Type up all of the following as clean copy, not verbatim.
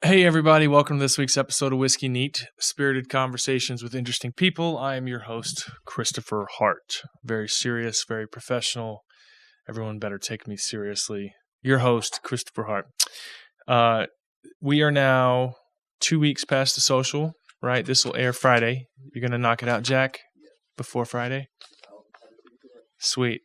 Hey everybody, welcome to this week's episode of Whiskey Neat, spirited conversations with interesting people. I am your host, Kristopher Hart. Very serious, very professional. Everyone better take me seriously. Your host, Kristopher Hart. We are now 2 weeks past the social, right? This will air Friday. You're going to knock it out, Jack, before Friday? Sweet.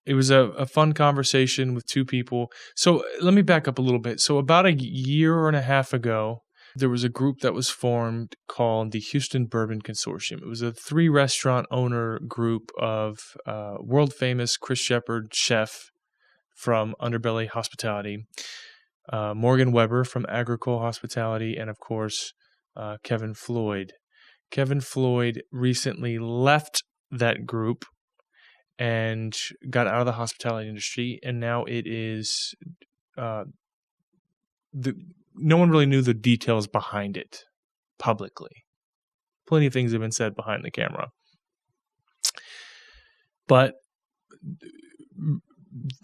It was a fun conversation with two people. So let me back up a little bit. So about a year and a half ago, there was a group that was formed called the Houston Bourbon Consortium. It was a 3-restaurant owner group of world-famous Chris Shepard chef from Underbelly Hospitality, Morgan Weber from Agricole Hospitality, and of course, Kevin Floyd. Kevin Floyd recently left that group and got out of the hospitality industry, and now it is no one really knew the details behind it publicly. Plenty of things have been said behind the camera, but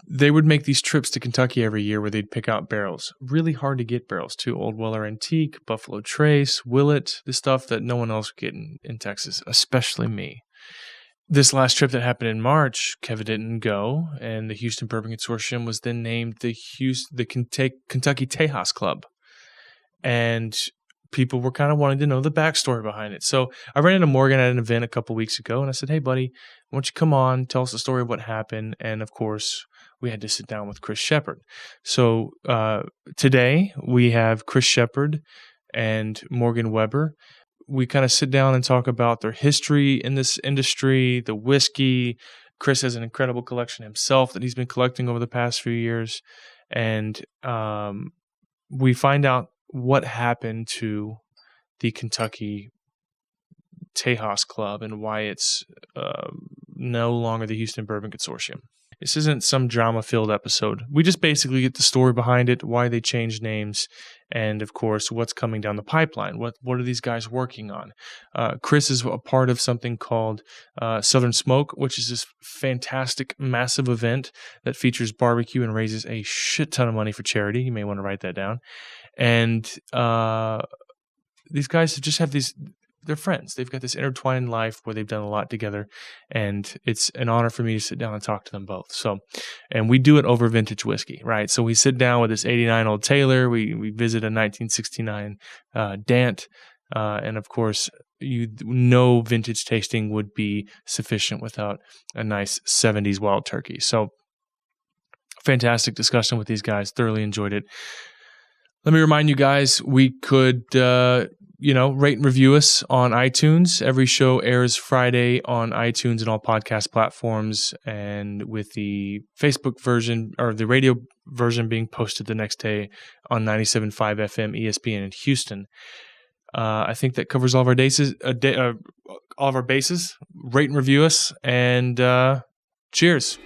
they would make these trips to Kentucky every year where they'd pick out barrels. Really hard to get barrels too. Old Weller Antique, Buffalo Trace, Willet, the stuff that no one else could get in Texas, especially me. This last trip that happened in March, Kevin didn't go, and the Houston Bourbon Consortium was then named the Kentucky Tejas Club. And people were kind of wanting to know the backstory behind it. So I ran into Morgan at an event a couple weeks ago, and I said, hey, buddy, why don't you come on, tell us the story of what happened? And, of course, we had to sit down with Chris Shepard. So today we have Chris Shepard and Morgan Weber. We kind of sit down and talk about their history in this industry, the whiskey. Chris has an incredible collection himself that he's been collecting over the past few years. And we find out what happened to the Kentucky Tejas Club and why it's no longer the Houston Bourbon Consortium. This isn't some drama-filled episode. We just basically get the story behind it, why they changed names, and, of course, what's coming down the pipeline. What are these guys working on? Chris is a part of something called Southern Smoke, which is this fantastic, massive event that features barbecue and raises a shit ton of money for charity. You may want to write that down. And these guys just have these... They're friends. They've got this intertwined life where they've done a lot together, and it's an honor for me to sit down and talk to them both. So, and we do it over vintage whiskey, right? So we sit down with this 89 Old Taylor. We visit a 1969 Dant, and of course, vintage tasting would be sufficient without a nice 70s Wild Turkey. So, fantastic discussion with these guys. Thoroughly enjoyed it. Let me remind you guys, we could... rate and review us on iTunes. Every show airs Friday on iTunes and all podcast platforms, and with the Facebook version or the radio version being posted the next day on 97.5 FM ESPN in Houston. I think that covers all of our bases. Rate and review us, and cheers.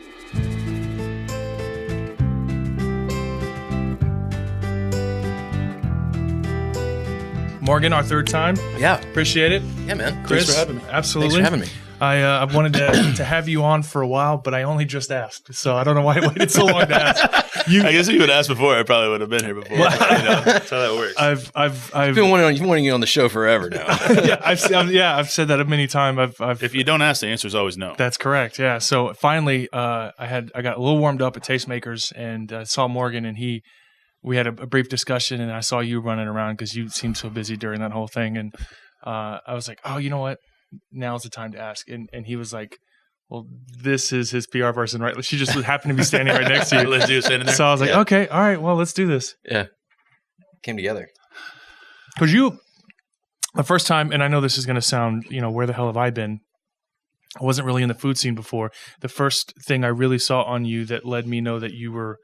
Morgan, our third time. Yeah. Appreciate it. Yeah, man. Chris, thanks for having me. Absolutely. Thanks for having me. I wanted to have you on for a while, but I only just asked. So I don't know why I waited so long to ask. I guess if you would ask before, I probably would have been here before. That's how that works. I've been wanting you on the show forever now. I've said that many times. If you don't ask, the answer is always no. That's correct. Yeah. So finally, I got a little warmed up at Tastemakers and saw Morgan, and we had a brief discussion, and I saw you running around because you seemed so busy during that whole thing. And I was like, oh, you know what? Now's the time to ask. And he was like, well, this is his PR person, right? She just happened to be standing right next to you. Lindsay was standing there. So I was like, okay, all right, well, let's do this. Yeah. Came together. Because the first time, and I know this is going to sound, where the hell have I been? I wasn't really in the food scene before. The first thing I really saw on you that led me know that you were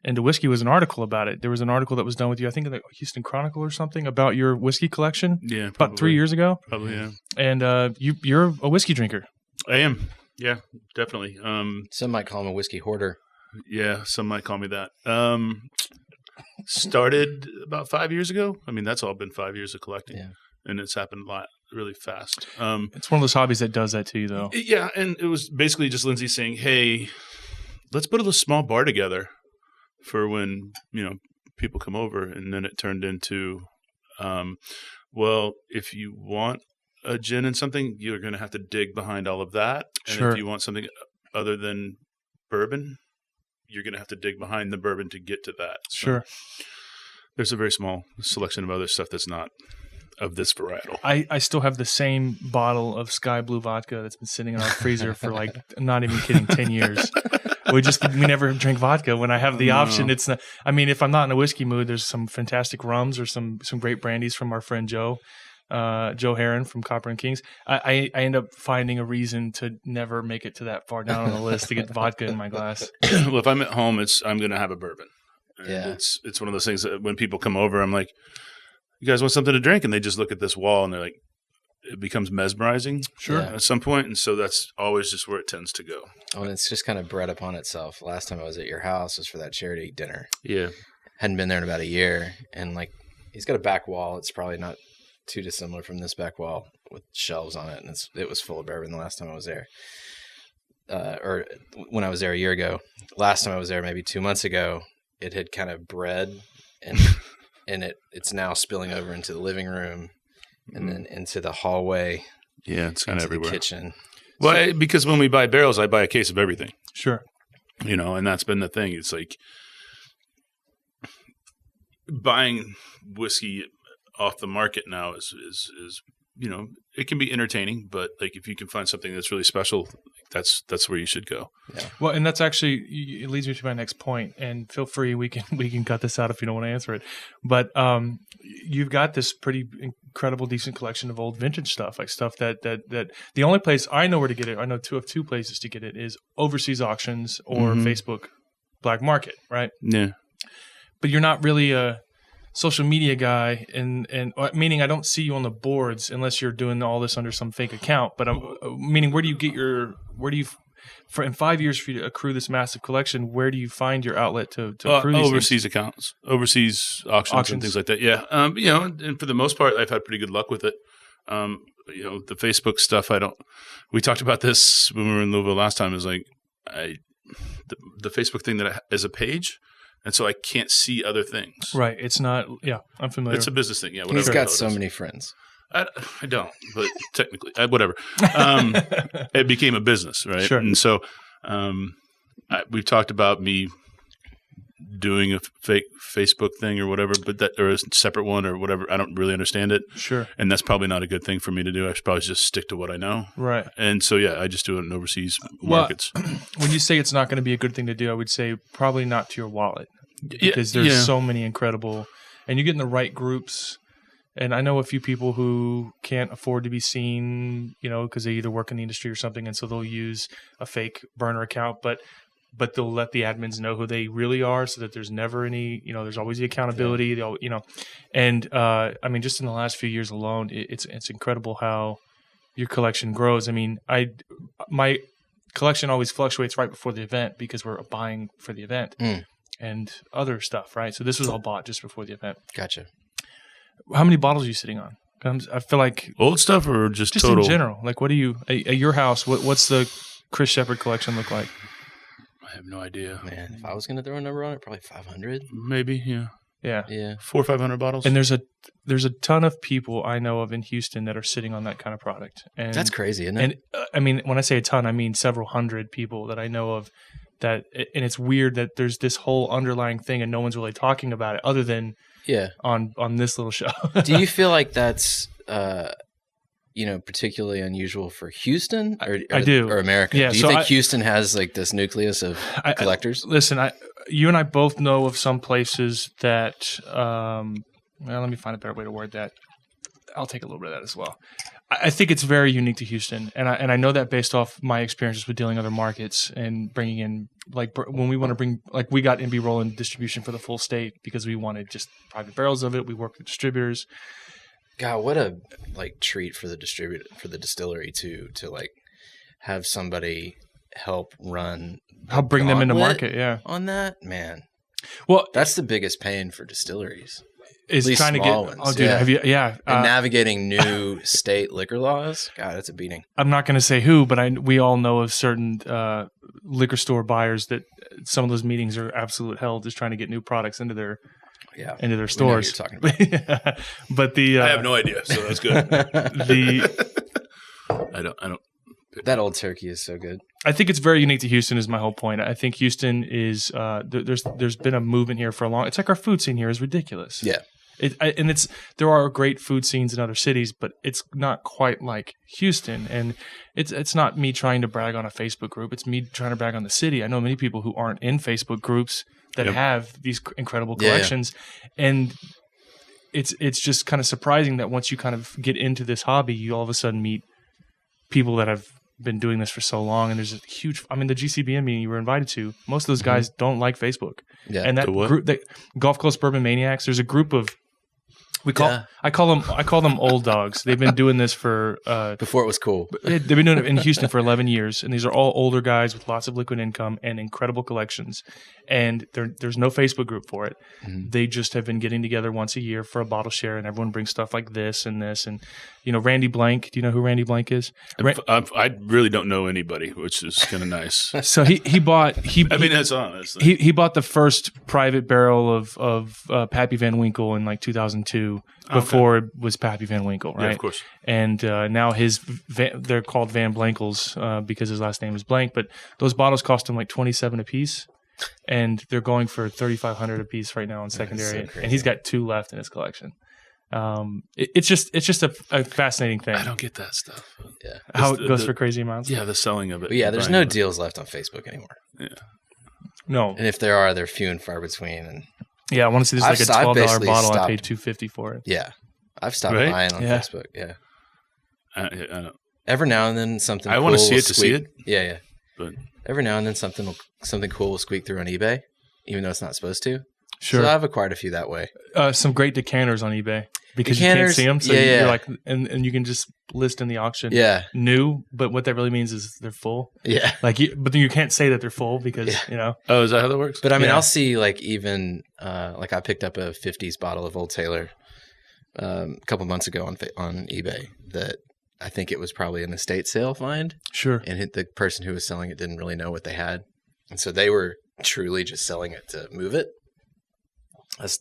into whiskey was an article about it. There was an article that was done with you, I think in the Houston Chronicle or something, about your whiskey collection. Yeah, probably. About 3 years ago. Probably, yeah. And you're a whiskey drinker. I am. Yeah, definitely. Some might call him a whiskey hoarder. Yeah, some might call me that. Started about 5 years ago. I mean, that's all been 5 years of collecting. Yeah. And it's happened a lot, really fast. It's one of those hobbies that does that to you, though. Yeah, and it was basically just Lindsay saying, hey, let's put a little small bar together for when, people come over, and then it turned into, well, if you want a gin and something, you're going to have to dig behind all of that. And Sure. if you want something other than bourbon, you're going to have to dig behind the bourbon to get to that. So Sure. there's a very small selection of other stuff that's not of this varietal. I still have the same bottle of Sky Blue vodka that's been sitting in our freezer for like, not even kidding, 10 years. We never drink vodka when I have the option. It's not, I mean, if I'm not in a whiskey mood, there's some fantastic rums or some great brandies from our friend Joe Heron from Copper and Kings. I end up finding a reason to never make it to that far down on the list to get vodka in my glass. Well, if I'm at home, I'm going to have a bourbon. And Yeah. It's one of those things that when people come over, I'm like, you guys want something to drink? And they just look at this wall and they're like, it becomes mesmerizing at some point. And so that's always just where it tends to go. Oh, and it's just kind of bred upon itself. Last time I was at your house was for that charity dinner. Yeah. Hadn't been there in about a year. And like, he's got a back wall. It's probably not too dissimilar from this back wall with shelves on it. And it was full of bourbon the last time I was there. Or when I was there a year ago. Last time I was there, maybe 2 months ago, it had kind of bred and it's now spilling over into the living room and then into the hallway. Yeah, it's kind of everywhere. The kitchen. Well, because when we buy barrels, I buy a case of everything. Sure. And that's been the thing. It's like buying whiskey off the market now is it can be entertaining, but like if you can find something that's really special, that's where you should go. Yeah. Well, and that's actually, it leads me to my next point, and feel free, we can cut this out if you don't want to answer it. But you've got this pretty incredible, decent collection of old vintage stuff, like stuff that the only place I know where to get it, I know two places to get it, is overseas auctions or Facebook black market, right? Yeah. But you're not really a social media guy, and meaning I don't see you on the boards unless you're doing all this under some fake account. But meaning, in 5 years for you to accrue this massive collection, where do you find your outlet to accrue these overseas accounts, overseas auctions and things like that? Yeah. And for the most part, I've had pretty good luck with it. The Facebook stuff, we talked about this when we were in Louisville last time, is like, the Facebook thing that is a page. And so I can't see other things. Right. It's not, I'm familiar. It's a business thing. Yeah. Whatever. He's got so many friends. I don't, but technically, whatever. It became a business, right? Sure. And so we've talked about me doing a fake Facebook thing or whatever, or a separate one or whatever. I don't really understand it. Sure. And that's probably not a good thing for me to do. I should probably just stick to what I know. Right. And so, I just do it in overseas markets. When you say it's not going to be a good thing to do, I would say probably not to your wallet, because there's so many incredible, and you get in the right groups. And I know a few people who can't afford to be seen, because they either work in the industry or something, and so they'll use a fake burner account, but they'll let the admins know who they really are, so that there's never any, there's always the accountability. They'll, and I mean, just in the last few years alone, it's incredible how your collection grows. I mean, my collection always fluctuates right before the event because we're buying for the event and other stuff, right? So this was all bought just before the event. Gotcha. How many bottles are you sitting on? I feel like old stuff or just total? In general. Like, what do you at your house? What's the Chris Shepard collection look like? I have no idea. Man, if I was going to throw a number on it, probably 500. Maybe, yeah. Yeah. 400 or 500 bottles. And there's a ton of people I know of in Houston that are sitting on that kind of product. And that's crazy, isn't it? And I mean, when I say a ton, I mean several hundred people that I know of. And it's weird that there's this whole underlying thing and no one's really talking about it other than on this little show. Do you feel like that's particularly unusual for Houston or America? Yeah, do you think Houston has like this nucleus of collectors? Listen, you and I both know of some places that let me find a better way to word that. I'll take a little bit of that as well. I think it's very unique to Houston, and I know that based off my experiences with dealing other markets and bringing in, like, when we want to bring, like, we got NB Roll in distribution for the full state because we wanted just private barrels of it. We worked with distributors. God, what a treat for the distillery to like have somebody help bring them into market. Yeah, on that, man. Well, that's the biggest pain for distilleries. Is trying to get ones. Oh, dude, have you? Yeah, and navigating new state liquor laws. God, that's a beating. I'm not going to say who, but we all know of certain liquor store buyers that some of those meetings are absolute hell, just trying to get new products into their into their stores. We know what you're talking about. But I have no idea, so that's good. I don't. That old turkey is so good. I think it's very unique to Houston. Is my whole point. I think Houston is there's been a movement here for a long. It's like our food scene here is ridiculous. Yeah. There are great food scenes in other cities, but it's not quite like Houston. And it's not me trying to brag on a Facebook group. It's me trying to brag on the city. I know many people who aren't in Facebook groups that have these incredible collections, and it's just kind of surprising that once you kind of get into this hobby, you all of a sudden meet people that have been doing this for so long. And there's a huge. I mean, the GCBN meeting you were invited to. Most of those guys don't like Facebook. Yeah, and that group, the Gulf Coast Bourbon Maniacs. There's a group of. I call them old dogs. They've been doing this for before it was cool. They've been doing it in Houston for 11 years, and these are all older guys with lots of liquid income and incredible collections. And there's no Facebook group for it. Mm-hmm. They just have been getting together once a year for a bottle share, and everyone brings stuff like this and this. And Randy Blank. Do you know who Randy Blank is? I really don't know anybody, which is kind of nice. So he bought. That's honest. He bought the first private barrel of Pappy Van Winkle in like 2002. Before it was Pappy Van Winkle, right? Yeah, of course. And now they're called Van Blankels because his last name is Blank. But those bottles cost him like $27 a piece, and they're going for $3,500 a piece right now in secondary. So and he's got 2 left in his collection. It's just a fascinating thing. I don't get that stuff. Yeah, how it goes for crazy amounts. Yeah, the selling of it. But yeah, there's no deals left on Facebook anymore. Yeah, no. And if there are, they're few and far between. And yeah, I want to see this like a $12 bottle. I paid $250 for it. Yeah, I've stopped buying on Facebook. Yeah, I don't. Every now and then something. I want to see it to see it. Yeah. But every now and then something cool will squeak through on eBay, even though it's not supposed to. Sure. So I've acquired a few that way. Some great decanters on eBay because you can't see them. So you're like, and you can just list in the auction. Yeah. New, but what that really means is they're full. Yeah. But then you can't say that they're full because Oh, is that how that works? But I mean, I'll see like even like I picked up a 50s bottle of Old Taylor a couple months ago on eBay that I think it was probably an estate sale find. Sure. And the person who was selling it didn't really know what they had, and so they were truly just selling it to move it.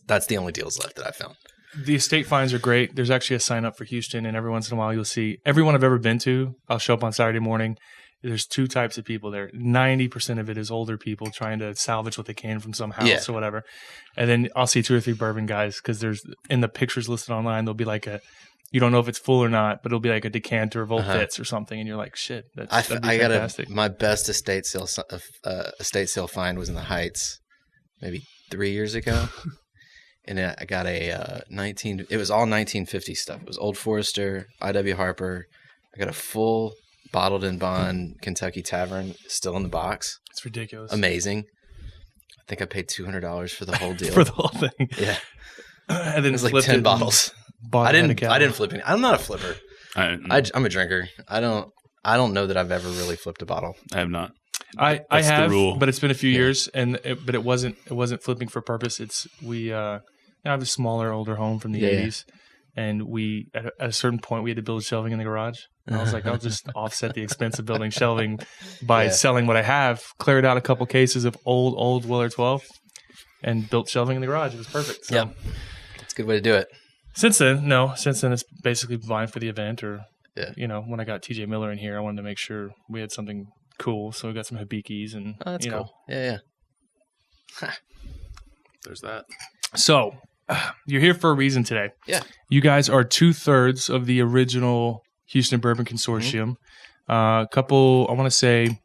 That's the only deals left that I found. The estate finds are great. There's actually a sign up for Houston, and every once in a while you'll see everyone I've ever been to. I'll show up on Saturday morning. There's 2 types of people there. 90% of it is older people trying to salvage what they can from some house or whatever. And then I'll see 2 or 3 bourbon guys because there's in the pictures listed online, there'll be like you don't know if it's full or not, but it'll be like a decanter of Old Fitz or something, and you're like, shit, that'd be fantastic. My best estate sale find was in the Heights, maybe 3 years ago. And I got it was all 1950 stuff. It was Old Forester, I.W. Harper. I got a full bottled in bond Kentucky Tavern still in the box. It's ridiculous. Amazing. I think I paid $200 for the whole deal. For the whole thing. Yeah. And then it was like 10 bottles. I didn't flip any. I'm not a flipper. I'm a drinker. I don't know that I've ever really flipped a bottle. I have not. I have, but it's been a few years, but it wasn't flipping for purpose. I have a smaller, older home from the 80s, and we at a certain point we had to build shelving in the garage. And I was like, I'll just offset the expense of building shelving by selling what I have. Cleared out a couple cases of old Weller 12, and built shelving in the garage. It was perfect. So, yeah, it's a good way to do it. Since then it's basically buying for the event, or when I got TJ Miller in here, I wanted to make sure we had something cool, so we got some Hibikis and that's cool. Yeah. There's that. So you're here for a reason today. Yeah. You guys are 2/3 of the original Houston Bourbon Consortium. A couple, I want to say,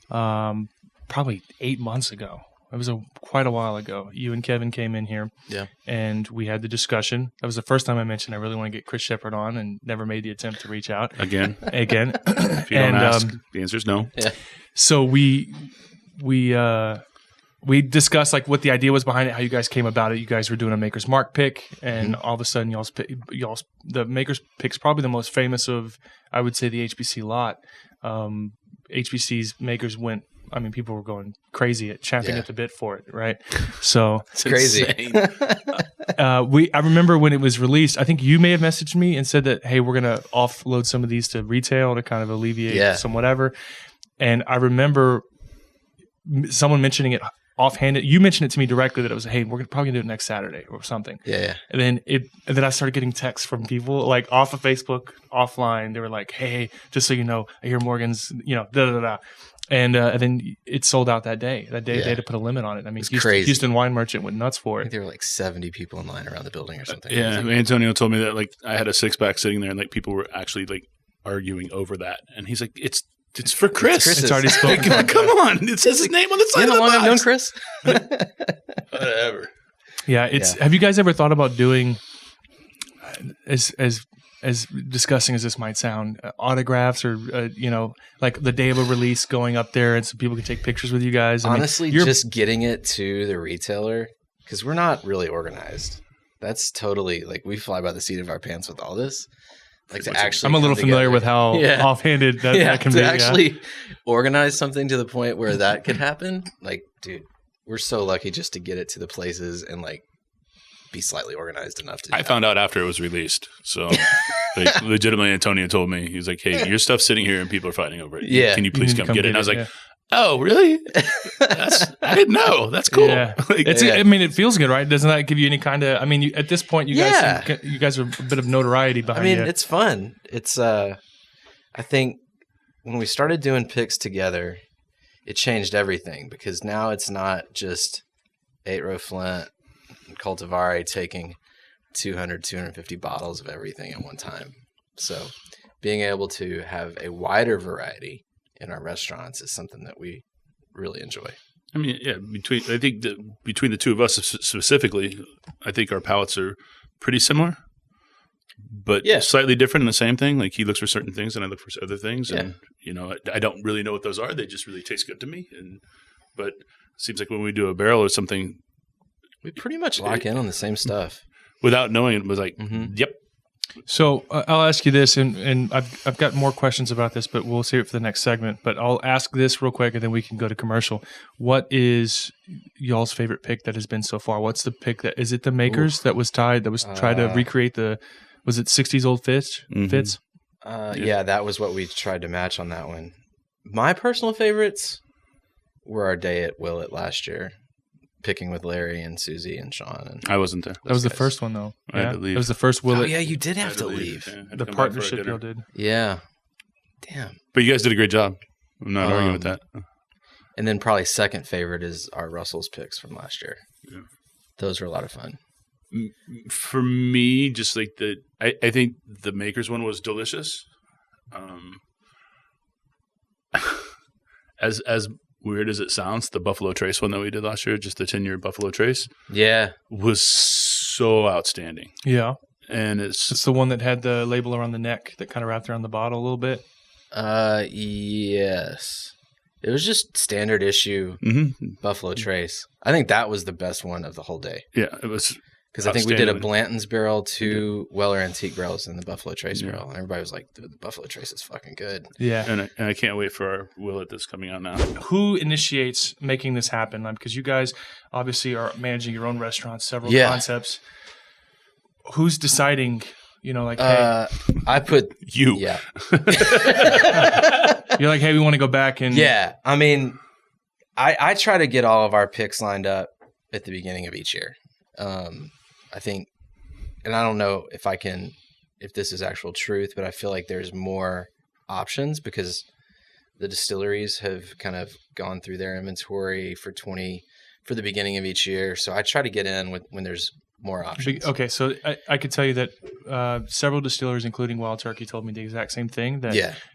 probably 8 months ago. It was quite a while ago. You and Kevin came in here. Yeah. And we had the discussion. That was the first time I mentioned I really want to get Chris Shepard on, and never made the attempt to reach out. Again. If you don't ask, the answer is no. Yeah. So we discussed like what the idea was behind it, how you guys came about it. You guys were doing a Maker's Mark pick, and all of a sudden the Maker's pick's probably the most famous of, I would say, the HBC lot. HBC's Makers went. I mean, people were going crazy champing at the bit for it, right? So it's crazy. I remember when it was released. I think you may have messaged me and said that, hey, we're gonna offload some of these to retail to kind of alleviate some whatever. And I remember someone mentioning it offhanded. You mentioned it to me directly that it was, hey, we're probably gonna do it next Saturday or something. Yeah. And then I started getting texts from people like off of Facebook, offline. They were like, hey, just so you know, I hear Morgan's, da da da. And then it sold out that day. They had to put a limit on it. I mean, Houston Wine Merchant went nuts for I it. think there were like 70 people in line around the building or something. Yeah, Antonio told me that like I had a 6-pack sitting there and like people were actually like arguing over that. And he's like, it's for Chris. It's already spoken. Like, come on. It says his name on the side of the box. How long I've known Chris? Whatever. Yeah, have you guys ever thought about doing as disgusting as this might sound, autographs or like the day of a release, going up there and so people can take pictures with you guys? Honestly, just getting it to the retailer, because we're not really organized. That's totally like we fly by the seat of our pants with all this. Like to actually, I'm a little familiar with how offhanded that can be. Actually organize something to the point where that could happen. Like, dude, we're so lucky just to get it to the places and like be slightly organized enough to do found out after it was released. So like, legitimately Antonio told me, he was like, hey, your stuff's sitting here and people are fighting over it. Yeah. Can you please come get it? And I was like, oh, really? I didn't know. That's cool. Yeah. I mean, it feels good, right? Doesn't that give you any kind of, I mean, at this point, you guys are a bit of notoriety behind you. I mean, it's fun. It's, I think when we started doing picks together, it changed everything because now it's not just 8-row Flint and Cultivari taking 200, 250 bottles of everything at one time. So being able to have a wider variety in our restaurants is something that we really enjoy. I mean, yeah, between the two of us specifically, I think our palates are pretty similar, but slightly different in the same thing. Like he looks for certain things and I look for other things. And, I don't really know what those are. They just really taste good to me. But it seems like when we do a barrel or something, we pretty much lock in on the same stuff. Without knowing, it was like, yep. So I'll ask you this, and I've got more questions about this, but we'll save it for the next segment. But I'll ask this real quick, and then we can go to commercial. What is y'all's favorite pick that has been so far? What's the pick that is it? The Makers that was tried to recreate was it 60s old Fitz? Yeah, that was what we tried to match on that one. My personal favorites were our day at Willett last year. Picking with Larry and Susie and Sean. And I wasn't there. That was the first one, though. I had to leave. That was the first Willett. Oh, yeah, you did have to leave. Yeah, the partnership y'all did. Yeah. Damn. But you guys did a great job. I'm not arguing with that. And then probably second favorite is our Russell's picks from last year. Yeah. Those were a lot of fun. For me, just like I think the Makers one was delicious. As weird as it sounds, the Buffalo Trace one that we did last year, just the 10-year Buffalo Trace, was so outstanding. Yeah, and it's the one that had the label around the neck that kind of wrapped around the bottle a little bit. Yes, it was just standard issue Buffalo Trace. I think that was the best one of the whole day. Yeah, it was. Because I think we did a Blanton's barrel, 2 Weller Antique barrels, and the Buffalo Trace barrel. And everybody was like, dude, the Buffalo Trace is fucking good. Yeah. And I can't wait for our Willett that's coming out now. Who initiates making this happen? Because you guys obviously are managing your own restaurants, several concepts. Who's deciding, hey. I put you. Yeah. You're like, hey, we want to go back and. Yeah. I mean, I try to get all of our picks lined up at the beginning of each year. I think, and I don't know if this is actual truth, but I feel like there's more options because the distilleries have kind of gone through their inventory for the beginning of each year. So I try to get in when there's more options. Okay, so I could tell you that several distillers, including Wild Turkey, told me the exact same thing.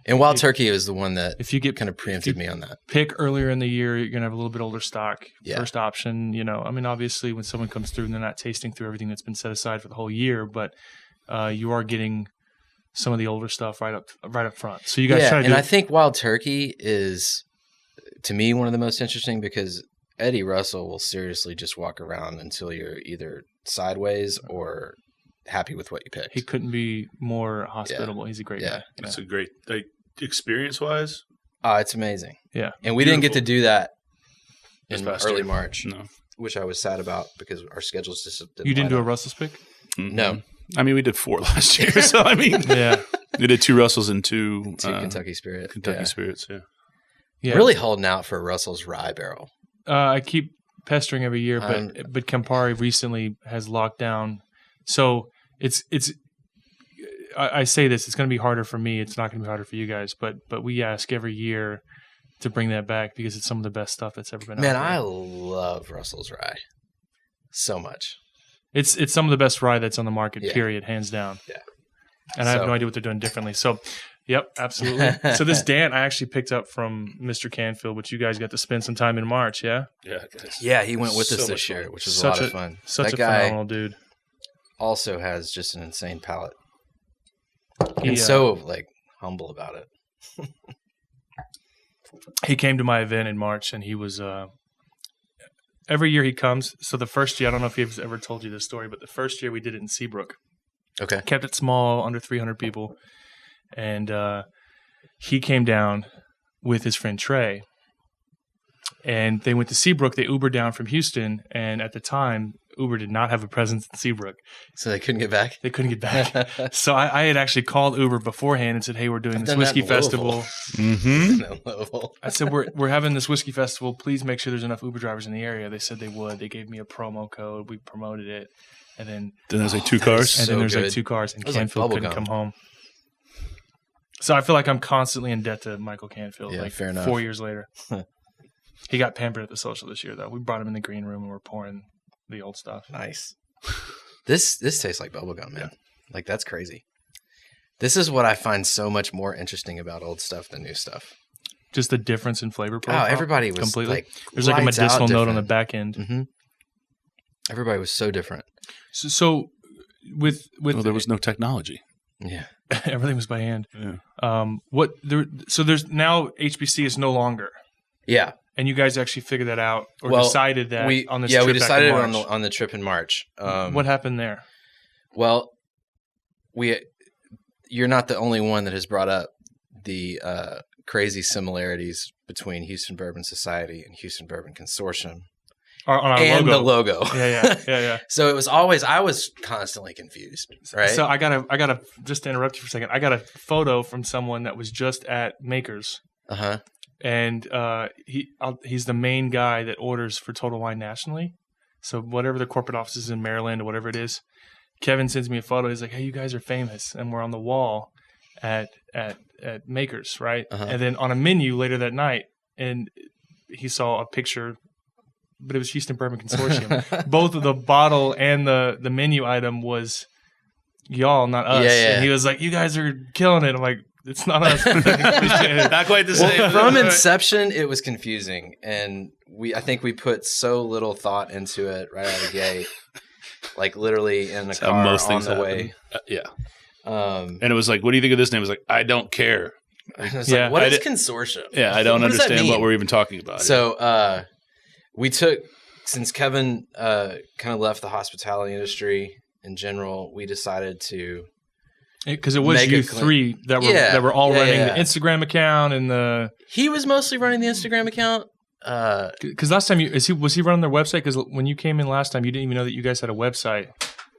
And Wild Turkey is the one that if you get kind of preempted me on that. Pick earlier in the year, you're gonna have a little bit older stock. First option, I mean, obviously, when someone comes through and they're not tasting through everything that's been set aside for the whole year, but you are getting some of the older stuff right up front. So you guys try to do. And I think Wild Turkey is, to me, one of the most interesting because Eddie Russell will seriously just walk around until you're either sideways or happy with what you picked. He couldn't be more hospitable. He's a great guy. It's a great, experience-wise. It's amazing. Yeah. And we didn't get to do that in early March, no. Which I was sad about because our schedules just didn't. You didn't do a Russell's pick? Mm-hmm. No. I mean, we did 4 last year, so I mean, we did 2 Russells and 2 Kentucky Spirit. Spirits, yeah. Really holding out for Russell's rye barrel. I keep pestering every year, but Campari recently has locked down. So it's. I say this, it's going to be harder for me. It's not going to be harder for you guys, but we ask every year to bring that back because it's some of the best stuff that's ever been out there. Man, I love Russell's Rye so much. It's some of the best rye that's on the market, period, hands down. Yeah. And I have no idea what they're doing differently. So, yep, absolutely. So this Dan I actually picked up from Mr. Canfield, which you guys got to spend some time in March, yeah? Yeah, guys. Yeah, he went with us this year, which was a lot of fun. Such a phenomenal dude. Also has just an insane palate. He's so humble about it. He came to my event in March, and he was every year he comes. So the first year, I don't know if he's ever told you this story, but the first year we did it in Seabrook. Okay. Kept it small, under 300 people, and he came down with his friend Trey, and they went to Seabrook. They Ubered down from Houston, and at the time, Uber did not have a presence in Seabrook. So they couldn't get back? They couldn't get back. So I had actually called Uber beforehand and said, hey, we're doing this whiskey festival. I said, we're having this whiskey festival. Please make sure there's enough Uber drivers in the area. They said they would. They gave me a promo code. We promoted it. And then there's like 2 cars? And then there's like 2 cars. And Canfield couldn't come home. So I feel like I'm constantly in debt to Michael Canfield. Yeah, fair enough. 4 years later. He got pampered at the social this year, though. We brought him in the green room and we're pouring the old stuff. Nice. This tastes like bubblegum, man. Like, that's crazy. This is what I find so much more interesting about old stuff than new stuff. Just the difference in flavor profile. Oh, everybody was completely. There's like a medicinal note on the back end. Mm-hmm. Everybody was so different. So with there was no technology. Yeah, everything was by hand. Yeah. So there's now HBC is no longer. Yeah. And you guys actually figured that out, or decided that on this trip? Yeah, we decided back in on the trip in March. What happened there? Well, you're not the only one that has brought up the crazy similarities between Houston Bourbon Society and Houston Bourbon Consortium. On our and logo. The logo. Yeah. So it was always, I was constantly confused, right? So I gotta just to interrupt you for a second. I got a photo from someone that was just at Makers. Uh-huh. And he's the main guy that orders for Total Wine nationally. So whatever the corporate office is in Maryland or whatever it is, Kevin sends me a photo. He's like, hey, you guys are famous. And we're on the wall at Makers, right? Uh-huh. And then on a menu later that night, and he saw a picture, but it was Houston Bourbon Consortium. Both of the bottle and the menu item was y'all, not us. Yeah. And he was like, you guys are killing it. I'm like, it's not us. Not quite the same. From inception, it was confusing, and I think we put so little thought into it right out of the gate, like literally in the car on the way. Yeah. And it was like, what do you think of this name? I was like, I don't care. Like, what is consortium? Yeah, I don't understand what we're even talking about. So we took, since Kevin kind of left the hospitality industry in general, we decided to. Because it was you three that were all running the Instagram account and the. He was mostly running the Instagram account. Because last time was he running their website? Because when you came in last time, you didn't even know that you guys had a website.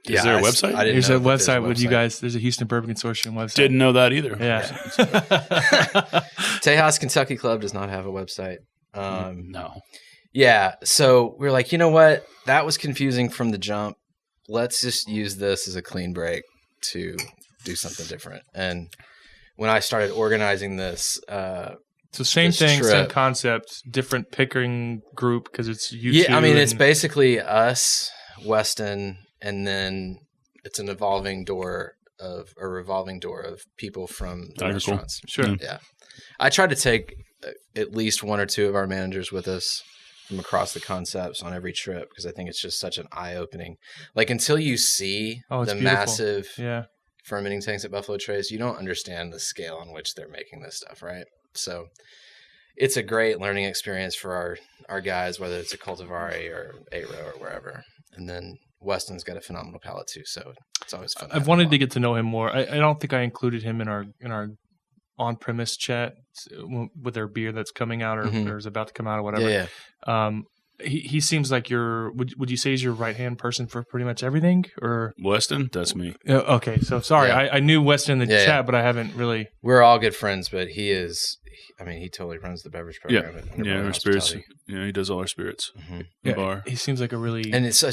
Is there a website? I didn't There's know a website with you guys. There's a Houston Bourbon Consortium website. Didn't know that either. Yeah. Tejas Kentucky Club does not have a website. No. Yeah. So we were like, you know what? That was confusing from the jump. Let's just use this as a clean break to do something different. And when I started organizing this, so same thing, same concept, different picking group because it's you. Yeah, I mean, it's basically us, Weston, and then it's a revolving door of people from the restaurants. Cool. Sure. Yeah. I tried to take at least one or two of our managers with us from across the concepts on every trip because I think it's just such an eye-opening. Like until you see the beautiful. massive fermenting tanks at Buffalo Trace, you don't understand the scale on which they're making this stuff, right? So it's a great learning experience for our guys, whether it's a Cultivari or A-Row or wherever. And then Weston's got a phenomenal palate too, so it's always fun. I've wanted to get to know him more. I don't think I included him in our on-premise chat with their beer that's coming out or is about to come out or whatever. Yeah. he seems like would you say he's your right-hand person for pretty much everything? Or Weston, that's me. Okay, so sorry. Yeah. I knew Weston in the chat, Yeah. but I haven't really. We're all good friends, but he is. I mean, he totally runs the beverage program. Yeah, our spirits. Yeah, he does all our spirits. Mm-hmm. The bar. He seems like a really. And it's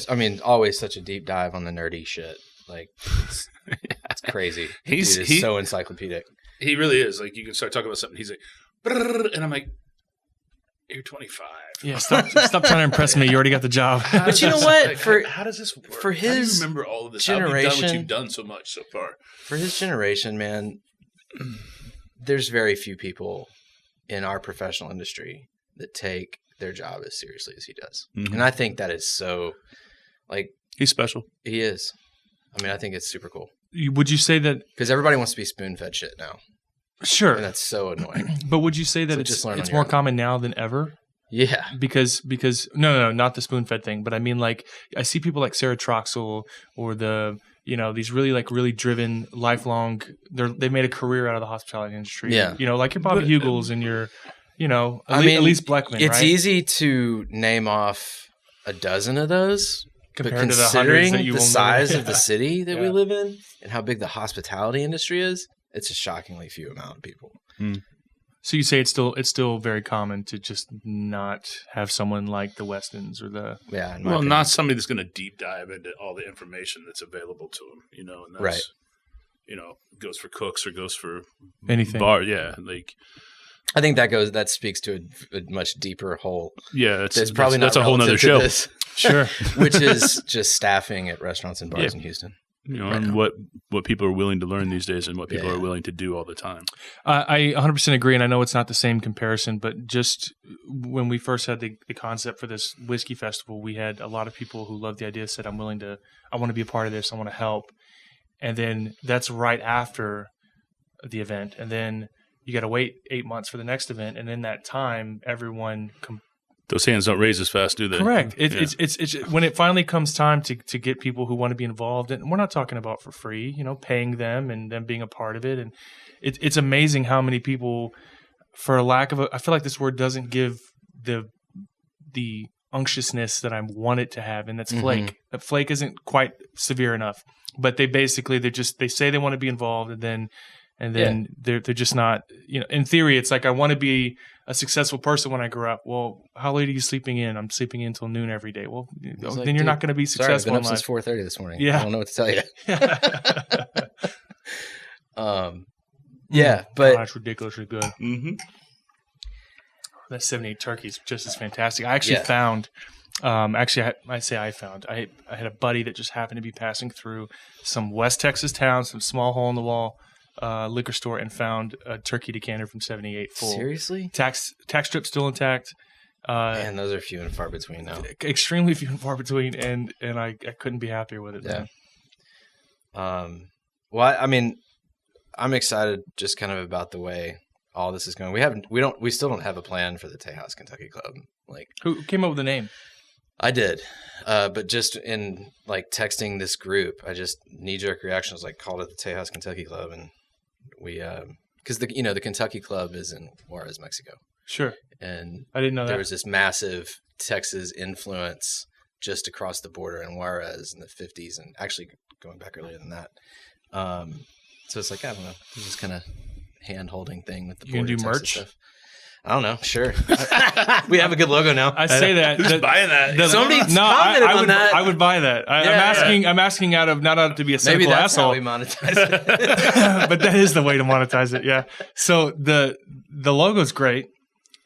always such a deep dive on the nerdy shit. Like, it's crazy. He's so encyclopedic. He really is. Like, you can start talking about something. He's like, "Brrr," and I'm like, "You're 25." Yeah, stop trying to impress me. You already got the job. But you know what? How does this work? For his how do you remember all of this? generation, How have you done what you've done so much so far? For his generation, man, there's very few people in our professional industry that take their job as seriously as he does. Mm-hmm. And I think that is so, like... He's special. He is. I mean, I think it's super cool. Would you say that... Because everybody wants to be spoon-fed shit now. Sure. And that's so annoying. But would you say that So it's more common now than ever? Yeah. Because no, not the spoon-fed thing, but I mean, like, I see people like Sarah Troxel or these really driven, lifelong, they've made a career out of the hospitality industry. Yeah. Like your Bobby Hugels and your, at least Bleckman, it's right? easy to name off a dozen of those, compared but to the hundreds that considering you the will size never- of the city that we Yeah. live in and how big the hospitality industry is, it's a shockingly few amount of people. So you say it's still very common to just not have someone like the Westons or the Yeah. Well, not somebody that's going to deep dive into all the information that's available to them, and that's, Right. Goes for cooks or goes for anything. bar. Yeah. Like, I think that speaks to a much deeper hole. yeah, That's probably that's not a whole nother relative to show. this, Sure. which is just staffing at restaurants and bars in Houston. And what people are willing to learn these days and what people are willing to do all the time. I 100% agree, and I know it's not the same comparison, but just when we first had the concept for this whiskey festival, we had a lot of people who loved the idea, said, I want to be a part of this, I want to help. And then that's right after the event. And then you got to wait 8 months for the next event. And in that time, everyone Those hands don't raise as fast, do they? Correct. It's when it finally comes time to get people who want to be involved, and we're not talking about for free, paying them and them being a part of it. And it's amazing how many people, for a lack of I feel like this word doesn't give the unctuousness that I want it to have, and that's flake. That flake isn't quite severe enough, but they say they want to be involved, and then they're just not. In theory, it's like I want to be a successful person when I grow up. Well, how late are you sleeping in? I'm sleeping in until noon every day. Well, then you're not going to be successful. Sorry, I've been up since 4:30 this morning. Yeah. I don't know what to tell you. But that's ridiculously good. Mm-hmm. That 78 turkey is just as fantastic. I actually found. I had a buddy that just happened to be passing through some West Texas town, some small hole in the wall liquor store, and found a turkey decanter from 78 full. Seriously? Tax strip still intact. Man, those are few and far between now. Extremely few and far between, and I couldn't be happier with it. Yeah. Man. Well, I mean, I'm excited just kind of about the way all this is going. We still don't have a plan for the Tejas Kentucky Club. Like, who came up with the name? I did, but just in like texting this group, I just knee-jerk reaction was like called it the Tejas Kentucky Club, and we because the Kentucky Club is in Juarez, Mexico. Sure. And I didn't know there that. was this massive Texas influence just across the border in Juarez in the 50s, and actually going back earlier than that. So it's like, I don't know, this is kind of hand-holding thing with the You gonna border do Texas merch? stuff. I don't know. Sure. We have a good logo now. I say that. Who's buying that? Somebody commented on that. I would buy that. I'm asking not out to be a Maybe cynical that's asshole. how we monetize it. But that is the way to monetize it. Yeah. So the logo's great,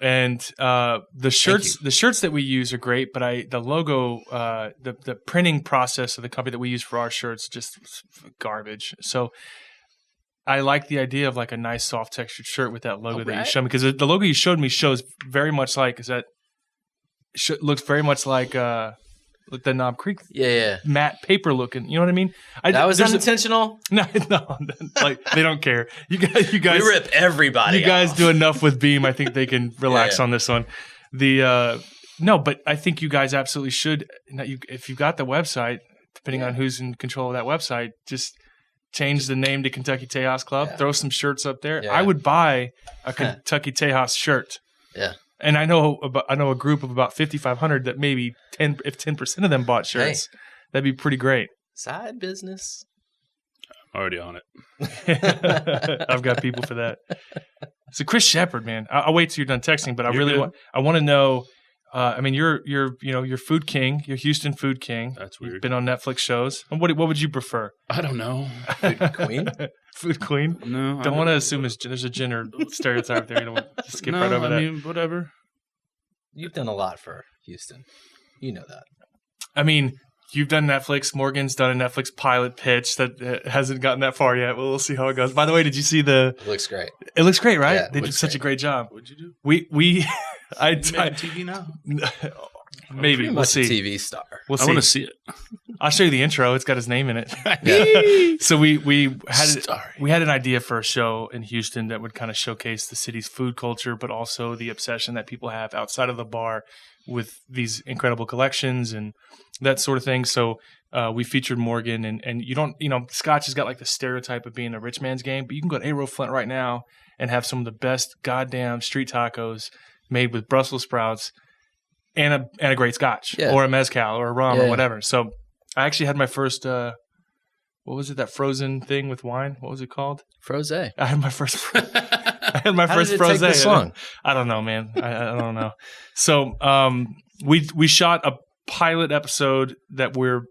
and the shirts that we use are great. But the logo, the printing process of the company that we use for our shirts, just garbage. So I like the idea of like a nice soft textured shirt with that logo that you showed me, because the logo you showed me shows very much like looks very much like the Knob Creek matte paper looking. You know what I mean? That was unintentional. No, like they don't care. You guys, we rip everybody. You guys off. do enough with Beam. I think they can relax on this one. No, but I think you guys absolutely should. If you've got the website, depending on who's in control of that website, just change the name to Kentucky Tejas Club. Throw some shirts up there. I would buy a Kentucky Tejas shirt. Yeah. And I know a group of about 5,500 that maybe 10% of them bought shirts. Hey, that'd be pretty great. Side business. Already on it. I've got people for that. So Chris Shepard, man, I'll wait till you're done texting, but I want to know. I mean, you're food king. You're Houston food king. That's weird. You've been on Netflix shows. What would you prefer? I don't know. Food queen? Food queen? No. Don't want to assume there's a gender stereotype there. You don't want to skip right over that. I mean, whatever. You've done a lot for Houston. You know that. I mean, you've done Netflix. Morgan's done a Netflix pilot pitch that hasn't gotten that far yet. Well, we'll see how it goes. By the way, did you see It looks great. It looks great, right? Yeah, they did such a great job. What'd you do? We I TV now. Maybe we'll see. A TV star. We'll see. I want to see it. I'll show you the intro. It's got his name in it. Yeah. So we had an idea for a show in Houston that would kind of showcase the city's food culture, but also the obsession that people have outside of the bar with these incredible collections and that sort of thing. So we featured Morgan, and you don't, Scotch has got like the stereotype of being a rich man's game, but you can go to A-Row Flint right now and have some of the best goddamn street tacos made with Brussels sprouts and a great Scotch or a mezcal or a rum or whatever. So I actually had my first, what was it? That frozen thing with wine. What was it called? Frosé. I had my first. How did it frosé. take this long? I don't know, man. I don't know. So we shot a pilot episode that we're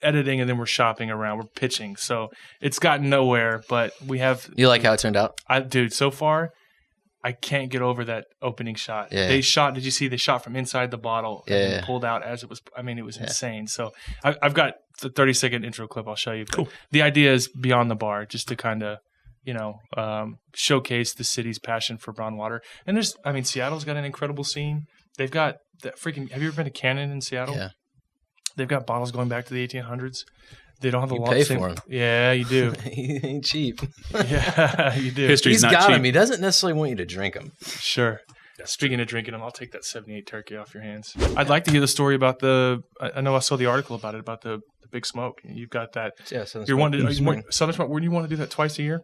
editing and then we're shopping around. We're pitching. So it's gotten nowhere, but we have. You like how it turned out? Dude, so far, I can't get over that opening shot. Yeah. They shot. Did you see? They shot from inside the bottle and pulled out as it was. I mean, it was insane. So I've got the 30-second intro clip. I'll show you. Cool. The idea is beyond the bar, just to kind of showcase the city's passion for brown water. And Seattle's got an incredible scene. They've got that freaking. Have you ever been to Cannon in Seattle? Yeah. They've got bottles going back to the 1800s. They don't have the you long. Pay for them. Yeah, you do. He ain't cheap. Yeah, you do. History's not got cheap. them. He doesn't necessarily want you to drink them. Sure. Speaking of drinking them, I'll take that 78 turkey off your hands. I'd like to hear the story about I know I saw the article about it, about the Big Smoke. You've got that. Yeah, Southern Smoke. Southern Smoke. Wouldn't you want to do that twice a year?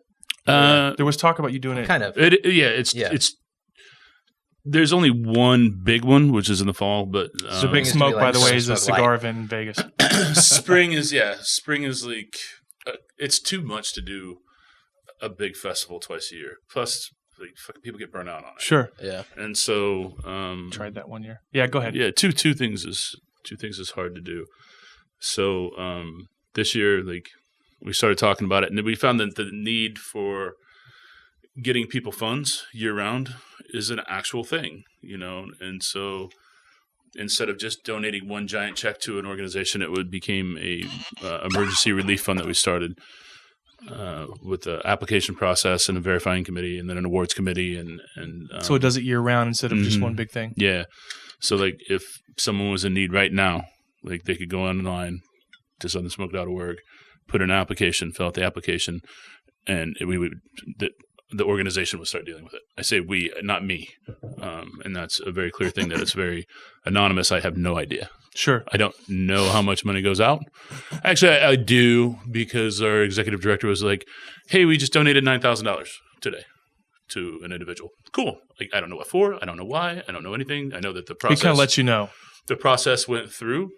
There was talk about you doing it. Kind of. It's. There's only one big one, which is in the fall. But so Big Smoke, by the way, is a cigar event in Vegas. Spring is like it's too much to do a big festival twice a year. Plus, like people get burnt out on it. Sure. Yeah. And so tried that one year. Yeah, go ahead. Yeah, two things is hard to do. So this year, like we started talking about it, and then we found that the need for getting people funds year round is an actual thing, and so instead of just donating one giant check to an organization, it became a emergency relief fund that we started with the application process and a verifying committee and then an awards committee and so it does it year round instead of just one big thing. Yeah. So like if someone was in need right now, like they could go online to southernsmoke.org, put in an application, fill out the application, and the organization will start dealing with it. I say we, not me. And that's a very clear thing that it's very anonymous. I have no idea. Sure. I don't know how much money goes out. Actually, I do, because our executive director was like, hey, we just donated $9,000 today to an individual. Cool. Like, I don't know what for. I don't know why. I don't know anything. I know that the process. He kind of lets you know. The process went through.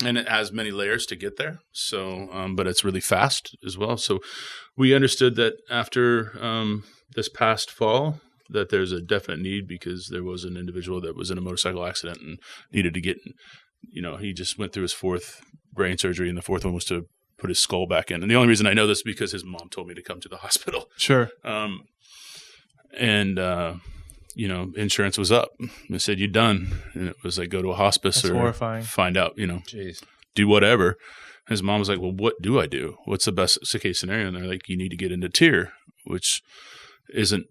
And it has many layers to get there. So, but it's really fast as well. So we understood that after this past fall that there's a definite need, because there was an individual that was in a motorcycle accident and needed to get, he just went through his fourth brain surgery, and the fourth one was to put his skull back in. And the only reason I know this is because his mom told me to come to the hospital. Sure. Insurance was up. They said, "You done?" And it was like, go to a hospice. That's or horrifying. Find out, Jeez. do whatever. His mom was like, well, what do I do? What's the best case scenario? And they're like, you need to get into tier, which isn't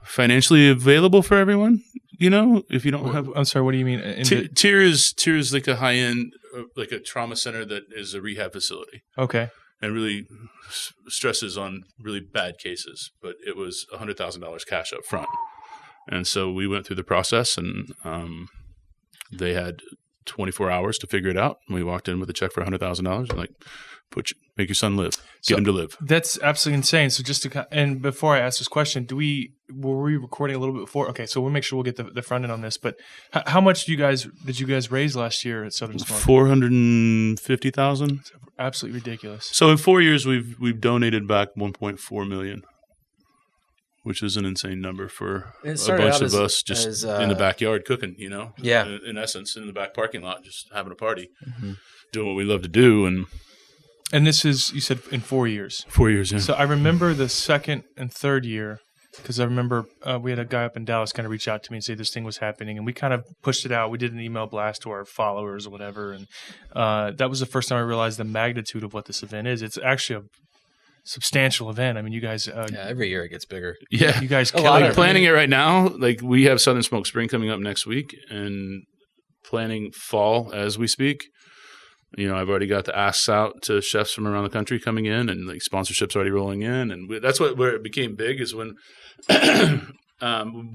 financially available for everyone. If you don't have. I'm sorry, what do you mean? Tier is like a high end, like a trauma center that is a rehab facility. Okay. And really stresses on really bad cases. But it was $100,000 cash up front. And so we went through the process, and they had 24 hours to figure it out. And we walked in with a check for $100,000 and like, make your son live, get him to live. That's absolutely insane. So and before I ask this question, do we were we recording a little bit before? Okay, so we'll make sure we'll get the front end on this. But how much did you guys raise last year at Southern Smoke? $450,000. Absolutely ridiculous. So in 4 years, we've donated back $1.4 million, which is an insane number for a bunch of us just in the backyard cooking. Yeah. In essence, in the back parking lot, just having a party, doing what we love to do, And this is, you said, in 4 years. 4 years, yeah. So I remember the second and third year, because I remember we had a guy up in Dallas kind of reach out to me and say this thing was happening, and we kind of pushed it out. We did an email blast to our followers or whatever, and that was the first time I realized the magnitude of what this event is. It's actually a substantial event. I mean, you guys... every year it gets bigger. Yeah. You guys kill Like it. planning it right now, like we have Southern Smoke Spring coming up next week, and planning fall as we speak. I've already got the asks out to chefs from around the country coming in, and like sponsorships already rolling in, and that's where it became big is when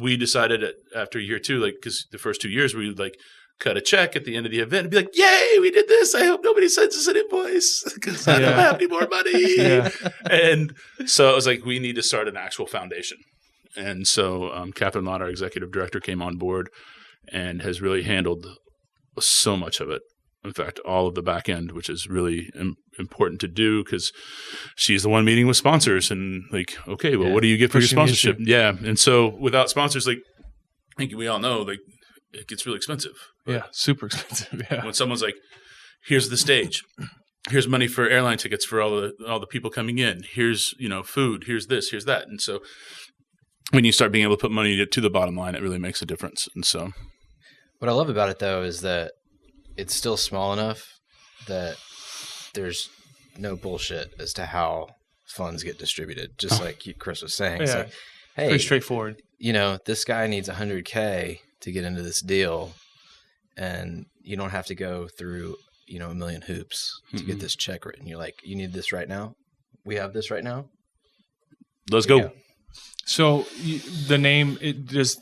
we decided after year 2, like because the first 2 years we would like cut a check at the end of the event and be like, "Yay, we did this! I hope nobody sends us an invoice because I don't have any more money." Yeah. And so it was like we need to start an actual foundation, and so Catherine Lott, our executive director, came on board and has really handled so much of it. In fact, all of the back end, which is really important to do because she's the one meeting with sponsors and like, okay, well, what do you get for your sponsorship? Yeah. And so without sponsors, like I think we all know, like it gets really expensive. Yeah. Super expensive. Yeah. When someone's like, here's the stage, here's money for airline tickets for all the people coming in. Here's, food, here's this, here's that. And so when you start being able to put money to the bottom line, it really makes a difference. And so what I love about it though, is that it's still small enough that there's no bullshit as to how funds get distributed. Just like Chris was saying, it's like, hey, very straightforward. This guy needs $100K to get into this deal, and you don't have to go through, a million hoops to get this check written. You're like, you need this right now. We have this right now. Let's go. So the name it does.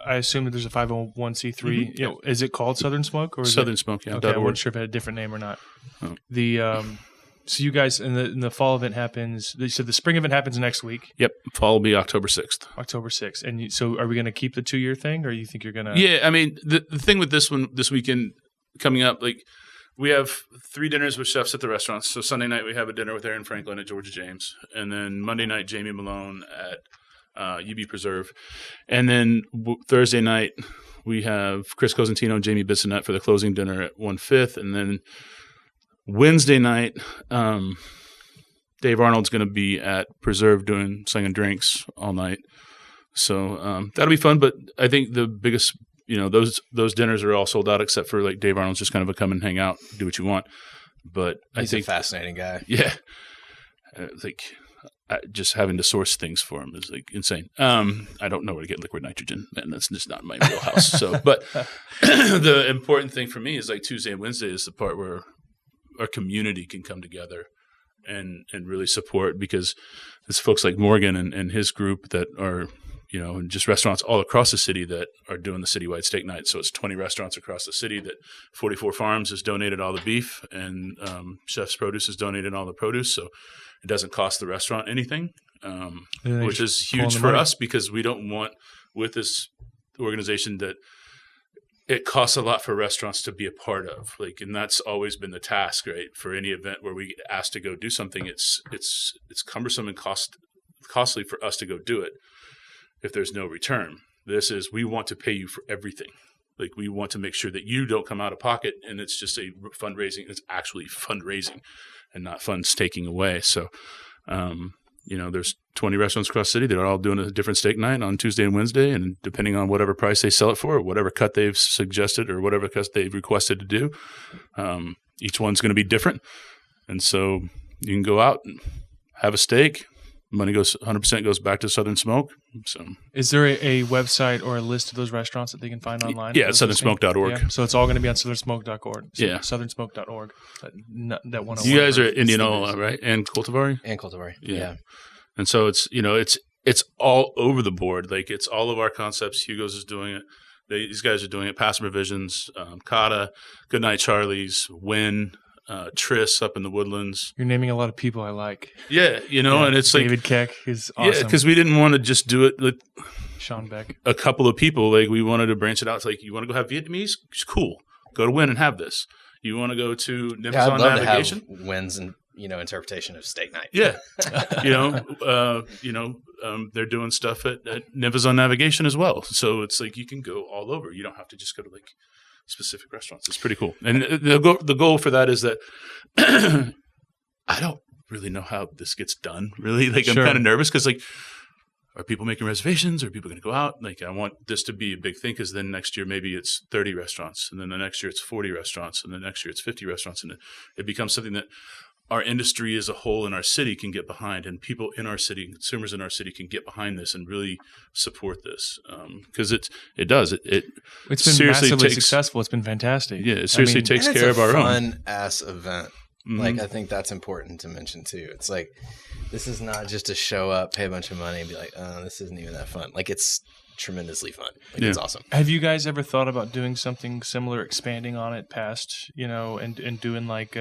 I assume that there's a 501c3. Is it called Southern Smoke or Southern Smoke? Yeah. Okay, I wasn't sure if it had a different name or not. Oh. So you guys in the fall event happens. You said the spring event happens next week. Yep, fall will be October 6th. October 6th, and so are we going to keep the 2-year thing, or you think you're going to? Yeah, I mean the thing with this weekend coming up, like we have 3 dinners with chefs at the restaurants. So Sunday night we have a dinner with Aaron Franklin at Georgia James, and then Monday night Jamie Malone at UB Preserve. And then Thursday night, we have Chris Cosentino and Jamie Bissonette for the closing dinner at 1/5. And then Wednesday night, Dave Arnold's going to be at Preserve slinging drinks all night. So that'll be fun. But I think the biggest, those dinners are all sold out except for like Dave Arnold's just kind of a come and hang out, do what you want. But He's a fascinating guy. Yeah. Just having to source things for him is like insane. I don't know where to get liquid nitrogen, and that's just not my wheelhouse. So, but the important thing for me is like Tuesday and Wednesday is the part where our community can come together and really support, because it's folks like Morgan and his group that are, and just restaurants all across the city that are doing the citywide steak night. So it's 20 restaurants across the city that 44 Farms has donated all the beef, and Chef's Produce has donated all the produce. So it doesn't cost the restaurant anything, which is huge for us, because we don't want with this organization that it costs a lot for restaurants to be a part of. Like, and that's always been the task, right? For any event where we get asked to go do something, it's cumbersome and costly for us to go do it if there's no return. This is, we want to pay you for everything. Like, we want to make sure that you don't come out of pocket and it's just a fundraising. It's actually fundraising and not funds taking away. So, there's 20 restaurants across the city that are all doing a different steak night on Tuesday and Wednesday. And depending on whatever price they sell it for, or whatever cut they've suggested, or whatever cut they've requested to do, each one's going to be different. And so you can go out and have a steak. Money 100% goes back to Southern Smoke. So, is there a website or a list of those restaurants that they can find online? Yeah, southernsmoke.org. Yeah. So it's all going to be on southernsmoke.org. So yeah, southernsmoke.org. That one. You guys are at Indianola, right? And Cultivari. Yeah. And so it's it's all over the board. Like, it's all of our concepts. Hugo's is doing it. These guys are doing it. Past Revisions, Kata, Goodnight Charlie's, Win. Tris up in the Woodlands. You're naming a lot of people I like. Yeah, and it's David Keck is awesome. Yeah, because we didn't want to just do it with Sean Beck. a couple of people. Like, we wanted to branch it out. It's like, you want to go have Vietnamese? It's cool. Go to Wynn and have this. You want to go to Nymphs on Navigation? To have Wynn's and interpretation of steak night. Yeah, they're doing stuff at Nymphs on Navigation as well. So it's like you can go all over. You don't have to just go to like specific restaurants. It's pretty cool. And the goal for that is that I don't really know how this gets done. Really, like I'm kind of nervous because like, are people making reservations? Are people going to go out? Like, I want this to be a big thing because then next year maybe it's 30 restaurants, and then the next year it's 40 restaurants, and then next year it's 50 restaurants, and it becomes something that our industry as a whole in our city can get behind, and people in our city, consumers in our city, can get behind this and really support this because it's been massively successful. It's been fantastic. Yeah, it seriously takes care of our own. It's a fun-ass event. Mm-hmm. Like, I think that's important to mention too. It's like, this is not just to show up, pay a bunch of money, and be like, oh, this isn't even that fun. Like, it's tremendously fun. Like, it's awesome. Have you guys ever thought about doing something similar, expanding on it past, and doing like,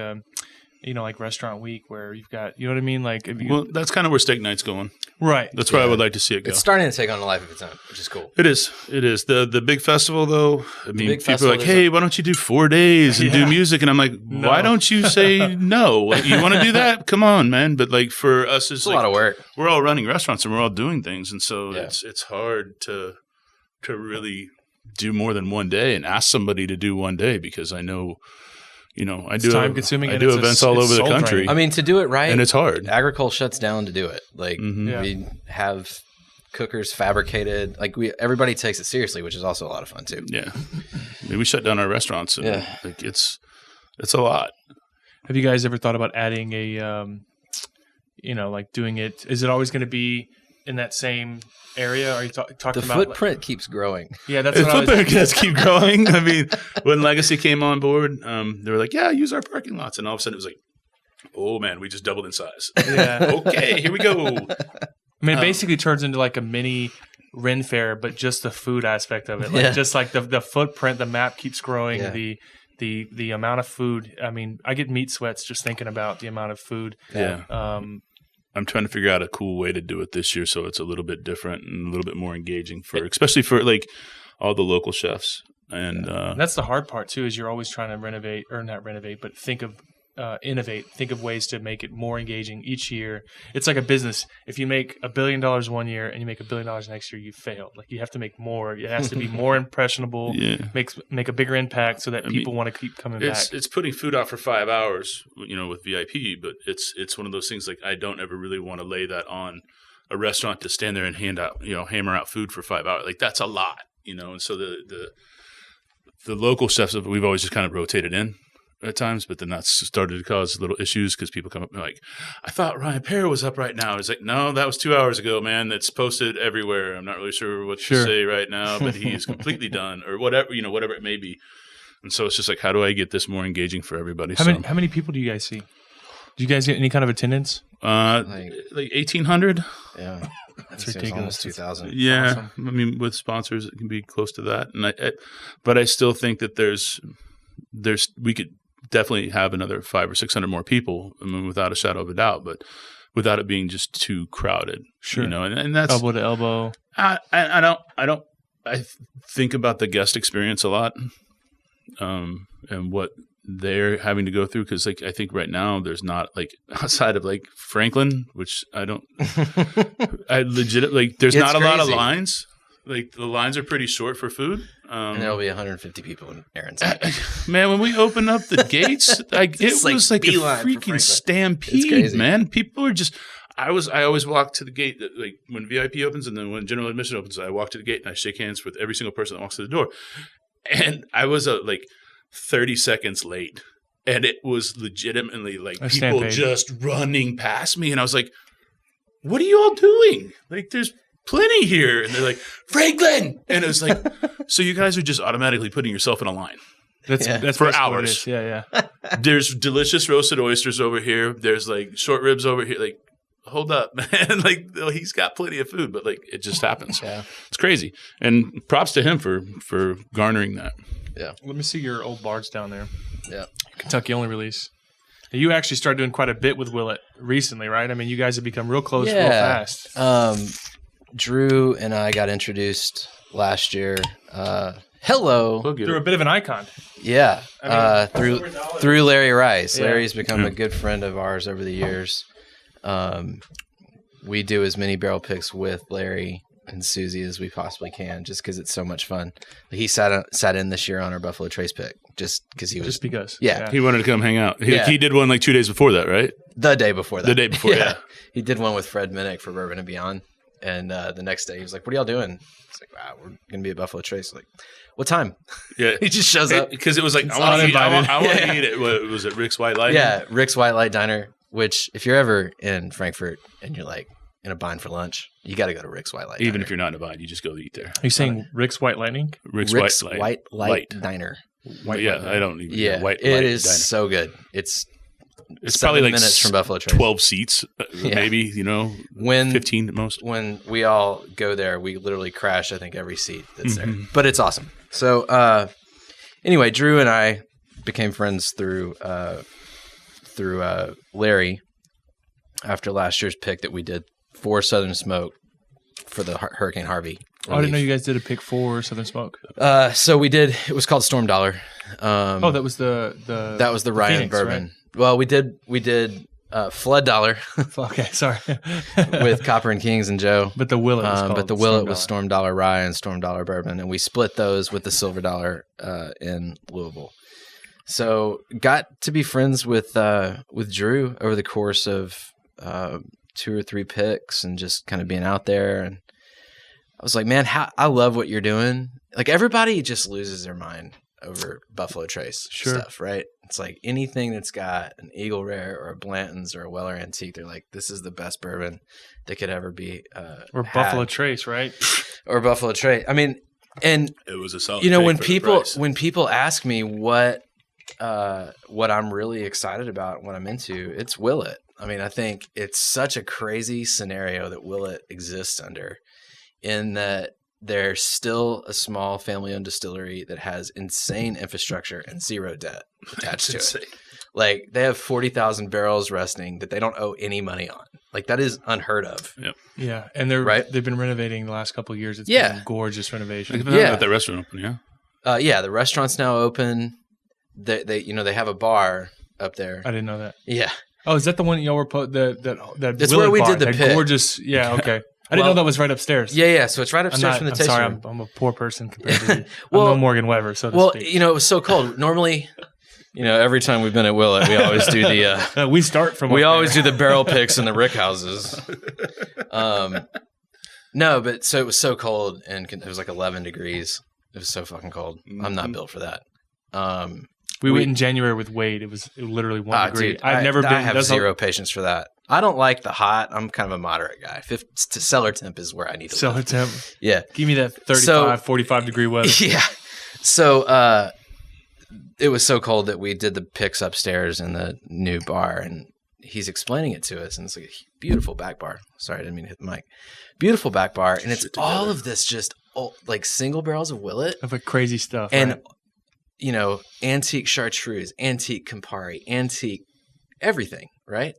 like Restaurant Week where you've got, you know what I mean? Like, well, that's kind of where Steak Night's going. Right. That's where I would like to see it go. It's starting to take on a life of its own, which is cool. It is. The big festival, though, I mean, people are like, hey, why don't you do 4 days and do music? And I'm like, why don't you say no? Like, you want to do that? Come on, man. But like, for us, it's like, a lot of work. We're all running restaurants and we're all doing things. And so it's hard to really do more than one day and ask somebody to do one day, because I know – I do time-consuming. I do events all over the country. I mean, to do it right, and it's hard. Agricole shuts down to do it. Like, we have cookers fabricated. Like, everybody takes it seriously, which is also a lot of fun too. Yeah, I mean, we shut down our restaurants. And like, it's a lot. Have you guys ever thought about adding a, like doing it? Is it always going to be in that same area? Are you talking about the footprint keeps growing? Yeah, that's the footprint does keep growing. I mean, when Legacy came on board, they were like, "Yeah, use our parking lots," and all of a sudden it was like, "Oh man, we just doubled in size." Yeah. Okay, here we go. I mean, it basically turns into like a mini Ren Fair, but just the food aspect of it, like just like the footprint, the map keeps growing. Yeah. The amount of food. I mean, I get meat sweats just thinking about the amount of food. Yeah. I'm trying to figure out a cool way to do it this year so it's a little bit different and a little bit more engaging especially for like all the local chefs. And that's the hard part too, is you're always trying to innovate, think of ways to make it more engaging each year. It's like a business. If you make $1 billion one year and you make $1 billion next year, you failed. Like, you have to make more. It has to be more impressionable. Make a bigger impact so that people want to keep coming back. It's putting food out for 5 hours, with VIP, but it's one of those things, like, I don't ever really want to lay that on a restaurant to stand there and hammer out food for 5 hours. Like, that's a lot, and so the local chefs, we've always just kind of rotated in at times, but then that's started to cause little issues because people come up and like, I thought Ryan Pear was up right now. It's like, no, that was 2 hours ago, man. That's posted everywhere. I'm not really sure what to say right now, but he is completely done, or whatever, whatever it may be. And so it's just like, how do I get this more engaging for everybody? How many people do you guys see? Do you guys get any kind of attendance? Like 1,800. Yeah. That's ridiculous. Almost 2,000. Yeah. Awesome. I mean, with sponsors, it can be close to that. And but I still think that we could definitely have another 500 or 600 more people, I mean, without a shadow of a doubt, but without it being just too crowded. Sure. And that's elbow to elbow. I think about the guest experience a lot, and what they're having to go through. Cause like, I think right now there's not, like, outside of like Franklin, which I legit, like, there's not a lot of lines. Like, the lines are pretty short for food. And there'll be 150 people in Aaron's. Man, when we opened up the gates, it was like a freaking stampede, man. People are just – I always walk to the gate, like, when VIP opens and then when general admission opens, I walk to the gate and I shake hands with every single person that walks to the door. And I was like 30 seconds late. And it was legitimately like people just running past me. And I was like, what are you all doing? Like, there's – plenty here. And they're like, Franklin. And it was like, so you guys are just automatically putting yourself in a line. That's for hours. Yeah. There's delicious roasted oysters over here. There's like short ribs over here. Like, hold up, man. Like, he's got plenty of food, but like, it just happens. Yeah. It's crazy. And props to him for garnering that. Yeah. Let me see your old bards down there. Yeah. Kentucky only release. You actually started doing quite a bit with Willett recently, right? I mean, you guys have become real close real Yeah. fast. Drew and I got introduced last year. Hello. You're a bit of an icon. Yeah. I Through Larry Rice. Yeah. Larry's become a good friend of ours over the years. We do as many barrel picks with Larry and Susie as we possibly can, just because it's so much fun. He sat in this year on our Buffalo Trace pick, just because he was. Just because. Yeah. He wanted to come hang out. He did one like 2 days before that, right? The day before that. The day before, yeah. He did one with Fred Minnick for Bourbon and Beyond. And the next day he was like, "What are y'all doing?" It's like, "Wow, we're going to be at Buffalo Trace." Like, "What time?" Yeah. He just shows up. Because it was like, It's I want to uninvited. eat it. What, was it Rick's White Light? Yeah, Rick's White Light Diner, which if you're ever in Frankfurt and you're like in a bind for lunch, you got to go to Rick's White Light Diner. Even if you're not in a bind, you just go eat there. Are you saying Rick's White Lightning? Rick's White Light Diner. I don't even Yeah, White it Light is Diner. so good. It's probably like minutes from Buffalo Trace. 12 seats, Yeah. maybe, 15 at most. When we all go there, we literally crash, I think, every seat that's there. Mm-hmm. But it's awesome. So anyway, Drew and I became friends through Larry after last year's pick that we did for Southern Smoke for the Hurricane Harvey. Oh, I didn't know you guys did a pick for Southern Smoke. So we did. It was called Storm Dollar. That was the That was the Ryan Phoenix, Bourbon. Right? Well, we did Flood Dollar Okay, sorry. with Copper and Kings and Joe. But the Willet was called but the Willet was Storm Dollar Rye and Storm Dollar Bourbon, and we split those with the Silver Dollar in Louisville. So got to be friends with Drew over the course of 2 or 3 picks and just kind of being out there. And I was like, man, I love what you're doing. Like everybody just loses their mind over Buffalo Trace stuff, right? It's like anything that's got an Eagle Rare or a Blanton's or a Weller Antique, they're like, this is the best bourbon that could ever be. Or Buffalo Trace, right? Or Buffalo Trace. I mean, and It was a solid when pick for the price. people ask me what I'm really excited about, what I'm into, it's Willet. I mean, I think it's such a crazy scenario that Willet exists under, in that they're still a small family-owned distillery that has insane infrastructure and zero debt attached to it. Like they have 40,000 barrels resting that they don't owe any money on. Like that is unheard of. Yep. Yeah, and they've been renovating the last couple of years. It's been gorgeous renovation. Got that restaurant open, yeah? The restaurant's now open. They have a bar up there. I didn't know that. Yeah. Oh, is that the one y'all were that That's Willet where we bar, did the that pick. gorgeous? Yeah, okay. I didn't know that was right upstairs. Yeah. So it's right upstairs from the tasting sorry, room. I'm a poor person compared to you. Well- I'm no Morgan Weber, so to speak. It was so cold. Normally, every time we've been at Willet, we always do the We start from. we up always there. do the barrel picks in the rick houses. No, but so it was so cold, and it was like 11 degrees. It was so fucking cold. I'm not built for that. We went in January with Wade. It was literally 1 degree. Dude, I've never been. I have that's zero patience for that. I don't like the hot. I'm kind of a moderate guy. Cellar temp is where I need to Cellar live. temp. Yeah. Give me that 35, 45 degree weather. Yeah. So it was so cold that we did the picks upstairs in the new bar, and he's explaining it to us, and it's like a beautiful back bar. Sorry, I didn't mean to hit the mic. Beautiful back bar, and it's all of this just like single barrels of Willet Of like crazy stuff. and right? antique chartreuse, antique Campari, antique everything, right?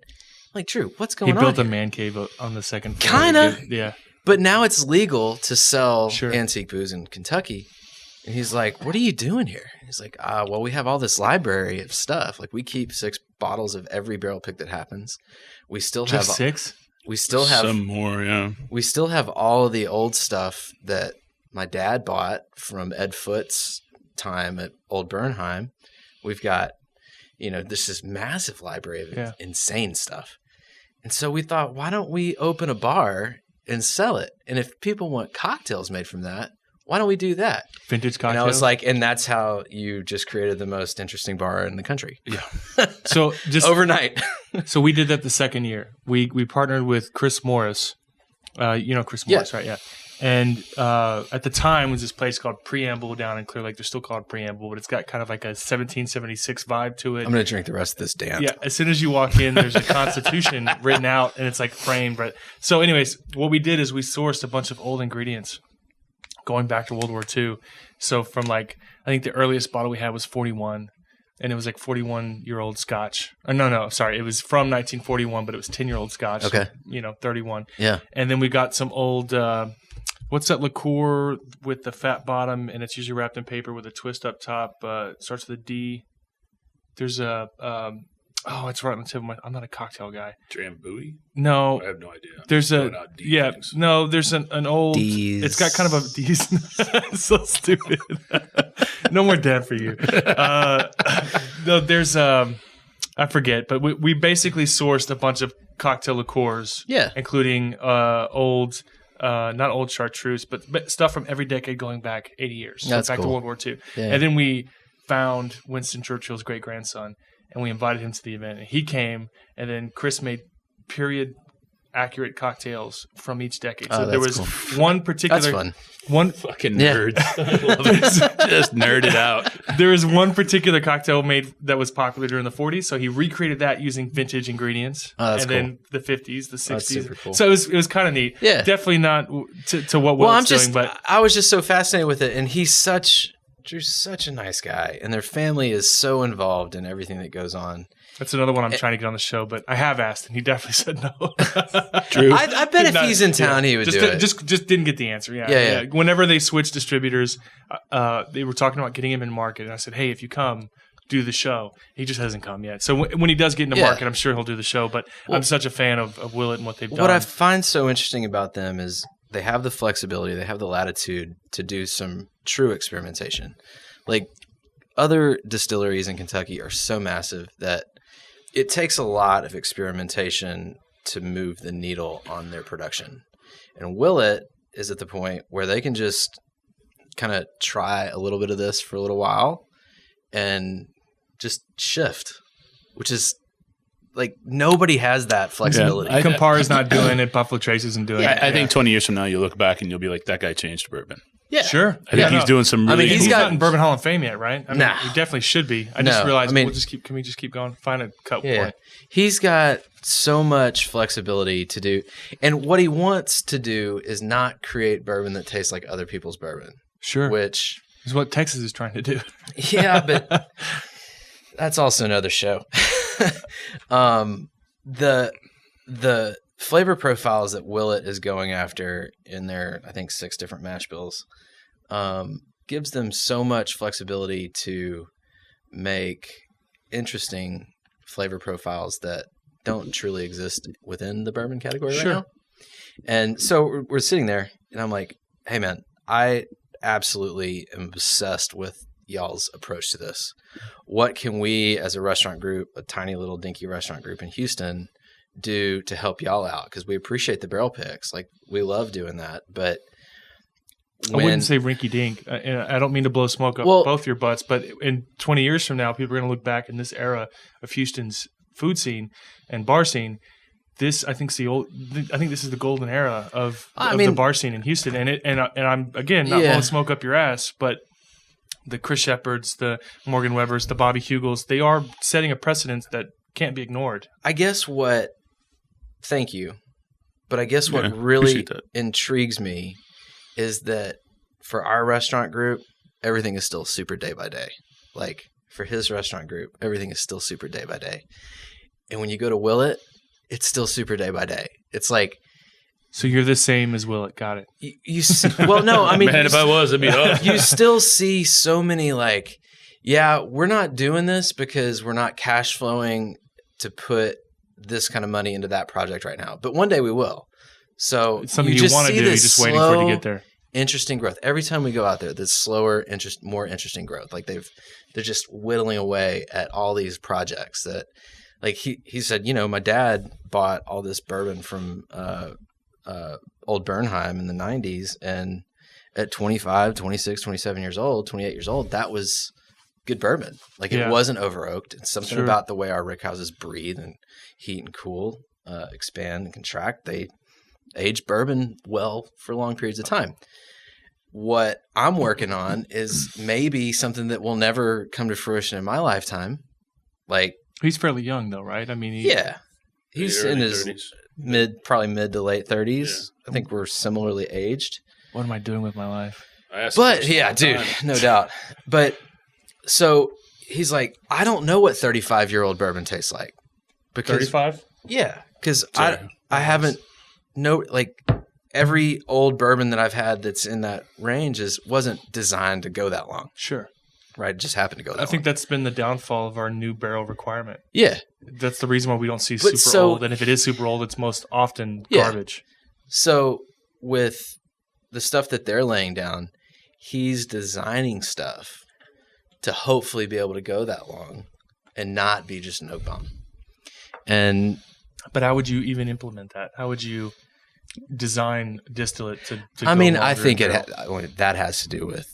Like, Drew, what's He going on? built a here? man cave on the second floor. Kinda. Yeah. But now it's legal to sell Sure. antique booze in Kentucky. And he's like, what are you doing here? He's like, well, we have all this library of stuff. Like, we keep 6 bottles of every barrel pick that happens. We still Just have 6? We still have some more, yeah. We still have all of the old stuff that my dad bought from Ed Foot's time at Old Bernheim. We've got, this massive library of insane stuff. And so we thought, why don't we open a bar and sell it? And if people want cocktails made from that, why don't we do that? Vintage cocktails? And I was like, and that's how you just created the most interesting bar in the country. Yeah. So just Overnight. So we did that the second year. We partnered with Chris Morris. Chris Morris, right? Yeah. And at the time was this place called Preamble down in Clear Lake. They're still called Preamble, but it's got kind of like a 1776 vibe to it. I'm going to drink the rest of this damn. Yeah, as soon as you walk in, there's a Constitution written out, and it's like framed. But so, anyways, what we did is we sourced a bunch of old ingredients going back to World War II. So from I think the earliest bottle we had was 41. and it was like 41-year-old Scotch. No, sorry, it was from 1941, but it was 10-year-old Scotch. Okay, so, 31. Yeah, and then we got some old. What's that liqueur with the fat bottom, and it's usually wrapped in paper with a twist up top? Starts with a D. There's a. It's right on the tip of my. I'm not a cocktail guy. Drambuie? No, I have no idea. There's things. No, there's an old. D's. It's got kind of a D's. So stupid. No more dad for you. No, there's I forget, but we basically sourced a bunch of cocktail liqueurs. Yeah, including old. Not old chartreuse, but stuff from every decade going back 80 years. So That's back cool. to World War II. Yeah. And then we found Winston Churchill's great-grandson, and we invited him to the event. And he came, and then Chris made period-accurate cocktails from each decade. So there was one particular... That's fun. One fucking nerds. I love it. Just nerd it out. There was one particular cocktail made that was popular during the 40s, so he recreated that using vintage ingredients. Oh, that's and cool. then the 50s, the 60s. That's super cool. So it was kind of neat. Yeah. Definitely not to what Will's doing, but I was just so fascinated with it, and Drew's such a nice guy, and their family is so involved in everything that goes on. that's another one I'm trying to get on the show, but I have asked, and he definitely said no. Drew? I bet if he's in town, he would do it. Just didn't get the answer. Yeah. Whenever they switched distributors, they were talking about getting him in market, and I said, hey, if you come, do the show. He just hasn't come yet. So when he does get into market, I'm sure he'll do the show, but I'm such a fan of Willett and what they've done. What I find so interesting about them is they have the flexibility, they have the latitude to do some true experimentation. Like, other distilleries in Kentucky are so massive that it takes a lot of experimentation to move the needle on their production. And Willett is at the point where they can just kind of try a little bit of this for a little while and just shift, which is like nobody has that flexibility. Yeah, Campar's not doing it. Buffalo Trace isn't doing it. I think 20 years from now, you'll look back and you'll be like, that guy changed bourbon. Yeah, sure. I think he's doing some really. He's not in Bourbon Hall of Fame yet, right? I mean, Nah. he definitely should be. I just realized. I mean, Can we just keep going? Find a cut point. He's got so much flexibility to do, and what he wants to do is not create bourbon that tastes like other people's bourbon. Sure, which is what Texas is trying to do. Yeah, but that's also another show. The flavor profiles that Willett is going after in their, I think, 6 different mash bills, gives them so much flexibility to make interesting flavor profiles that don't truly exist within the bourbon category right now. And so we're sitting there, and I'm like, hey, man, I absolutely am obsessed with y'all's approach to this. What can we, as a restaurant group, a tiny little dinky restaurant group in Houston, do to help y'all out? Because we appreciate the barrel picks. Like, we love doing that. But I wouldn't say rinky dink. I don't mean to blow smoke up both your butts, but in 20 years from now, people are going to look back in this era of Houston's food scene and bar scene. I think this is the golden era of the bar scene in Houston. And I'm again not blowing smoke up your ass, but the Chris Shepherds, the Morgan Webbers, the Bobby Hugels, they are setting a precedent that can't be ignored. Thank you. But I guess what really intrigues me is that for our restaurant group, everything is still super day by day. Like, for his restaurant group, everything is still super day by day. And when you go to Willett, it's still super day by day. It's like, so you're the same as Willett. Got it. You see, well, no, I mean, man, if I was, I'd be up. You still see so many like, we're not doing this because we're not cash flowing to put this kind of money into that project right now. But one day we will. So it's something you want to do. You're just waiting for it to get there. Interesting growth. Every time we go out there, there's slower, more interesting growth. Like they're just whittling away at all these projects that, like he said, my dad bought all this bourbon from Old Bernheim in the 90s, and at 25, 26, 27 years old, 28 years old, that was good bourbon. Like it wasn't over oaked. It's something about the way our rick houses breathe and heat and cool, expand and contract. They age bourbon well for long periods of time. What I'm working on is maybe something that will never come to fruition in my lifetime. Like, he's fairly young though, right? I mean, he's in his 30s. Probably mid to late 30s. Yeah. I think we're similarly aged. What am I doing with my life? But yeah, dude, no doubt. But so he's like, I don't know what 35-year-old bourbon tastes like. Because 35? Yeah, because I haven't every old bourbon that I've had that's in that range wasn't designed to go that long. Sure. Right, it just happened to go that long. I think that's been the downfall of our new barrel requirement. Yeah. That's the reason why we don't see super old. And if it is super old, it's most often garbage. So with the stuff that they're laying down, he's designing stuff to hopefully be able to go that long and not be just an oak bomb. But how would you even implement that? How would you design distillate to I mean, I think that has to do with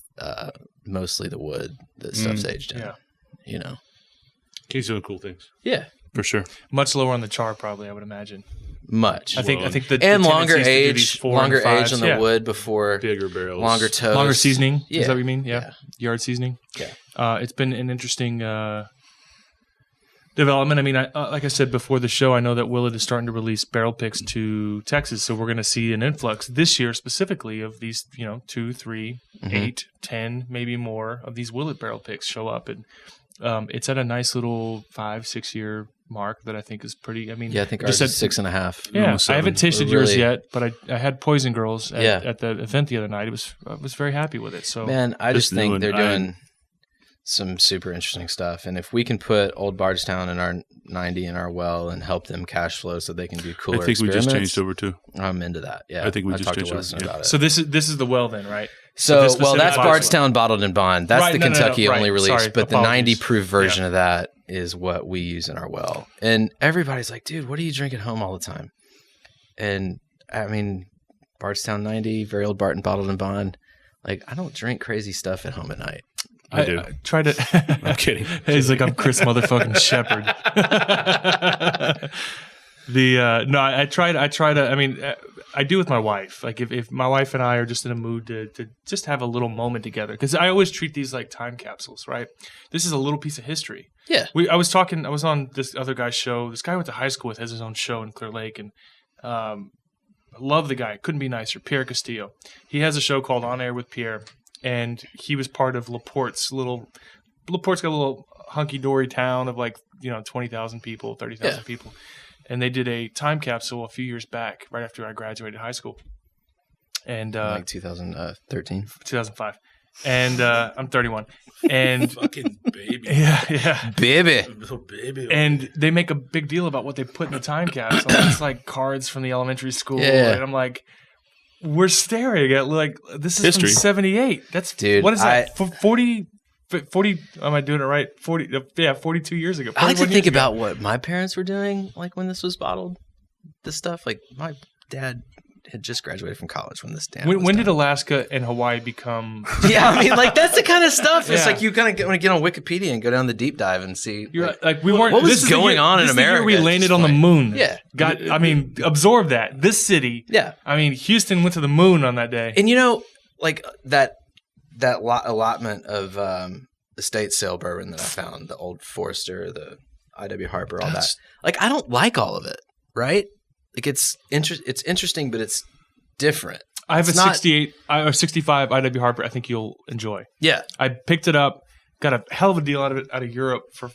mostly the wood that stuff's aged in. Yeah. He's doing cool things. Yeah. For sure. Much lower on the char, probably, I would imagine. Much. I think and longer age on the wood before bigger barrels, longer toast, longer seasoning. Is that what you mean? Yeah. Yard seasoning. Yeah. It's been an interesting development. I mean, like I said before the show, I know that Willett is starting to release barrel picks to Texas, so we're going to see an influx this year specifically of these, 2, 3, 8, 10, maybe more of these Willett barrel picks show up, and it's at a nice little 5-6 year mark that I think is pretty. I mean, I think ours is 6.5. Yeah, I haven't tasted yours yet, but I had Poison Girls at the event the other night. I was very happy with it. So man, I just think they're doing some super interesting stuff, and if we can put Old Bardstown in our 90 in our well and help them cash flow so they can do cooler experiments. I think we just changed over too. I'm into that. Yeah, I think we just changed over about it. So this is the well then, right? So that's Bardstown bottled in bond. That's the Kentucky only release, Sorry, but apologies. the 90 proof version of that is what we use in our well. And everybody's like, dude, what do you drink at home all the time? And I mean, Bardstown 90, very old Barton bottled in bond. Like, I don't drink crazy stuff at home at night. I do. I try to. I'm kidding. He's like, I'm Chris motherfucking Shepherd. I try to. I mean, I do with my wife. Like, if my wife and I are just in a mood to just have a little moment together, because I always treat these like time capsules, right? This is a little piece of history. Yeah. I was on this other guy's show. This guy I went to high school with has his own show in Clear Lake, and love the guy. Couldn't be nicer. Pierre Castillo. He has a show called On Air with Pierre. And he was part of LaPorte's got a little hunky-dory town of 20,000 people, 30,000 people. And they did a time capsule a few years back, right after I graduated high school. And 2013? 2005. And I'm 31. And fucking baby. Yeah. Baby. Little baby. And they make a big deal about what they put in the time capsule. It's like cards from the elementary school. Yeah. And I'm like, we're staring at this is history. From 78. That's dude. What is that? 40. Am I doing it right? 42 years ago. I like to think about what my parents were doing, when this was bottled. This stuff, my dad had just graduated from college when this damn. When did Alaska and Hawaii become? Yeah, I mean, that's the kind of stuff. It's like you kind of want to get on Wikipedia and go down the deep dive and see. We weren't. What was going on in America? We landed on the moon. Yeah, absorb that. This city. Yeah, I mean, Houston went to the moon on that day. And that allotment of estate sale bourbon that I found, the Old Forester, the I.W. Harper, all that. I don't like all of it, right? It's interesting, but it's different. I have a 68 or 65 I.W. Harper. I think you'll enjoy. Yeah, I picked it up, got a hell of a deal out of Europe for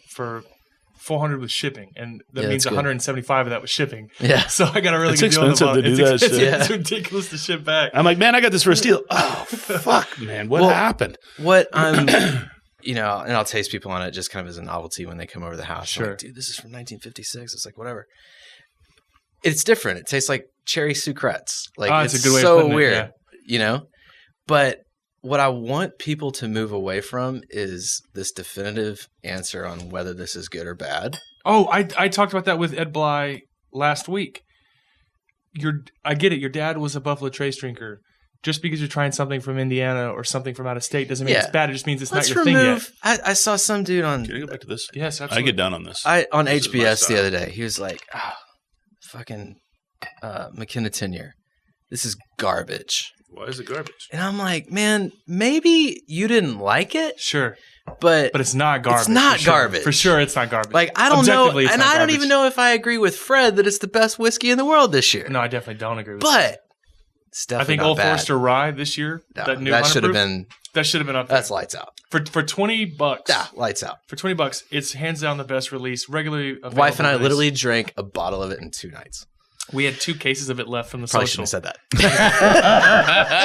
$400 with shipping, and that means 175 of that was shipping. Yeah, so I got a really good deal. It's expensive to do that shit. It's ridiculous to ship back. I'm like, man, I got this for a steal. Oh fuck, man, what happened? What I'm. And I'll taste people on it just kind of as a novelty when they come over the house. Sure. I'm like, dude, this is from 1956. It's like, whatever. It's different. It tastes like cherry sucrettes. It's a good way so of putting weird, it, But what I want people to move away from is this definitive answer on whether this is good or bad. Oh, I talked about that with Ed Bly last week. I get it. Your dad was a Buffalo Trace drinker. Just because you're trying something from Indiana or something from out of state doesn't mean it's bad. It just means it's not your thing yet. I saw some dude on. Can I go back to this? Yes, absolutely. I get down on this. On HBS the other day. He was like, fucking McKenna tenure. This is garbage. Why is it garbage? And I'm like, man, maybe you didn't like it. Sure. But it's not garbage. It's not garbage. For sure, it's not garbage. I don't know. And I don't even know if I agree with Fred that it's the best whiskey in the world this year. No, I definitely don't agree with that. But It's definitely I think not Old bad. Forester Rye this year. No, that new that should have 100 been. That should have been up there. That's lights out. For $20. Yeah, lights out. For $20, it's hands down the best release. Regularly available. Wife and I release. literally drank a bottle of it in 2 nights. We had 2 cases of it left from the Probably social. shouldn't have said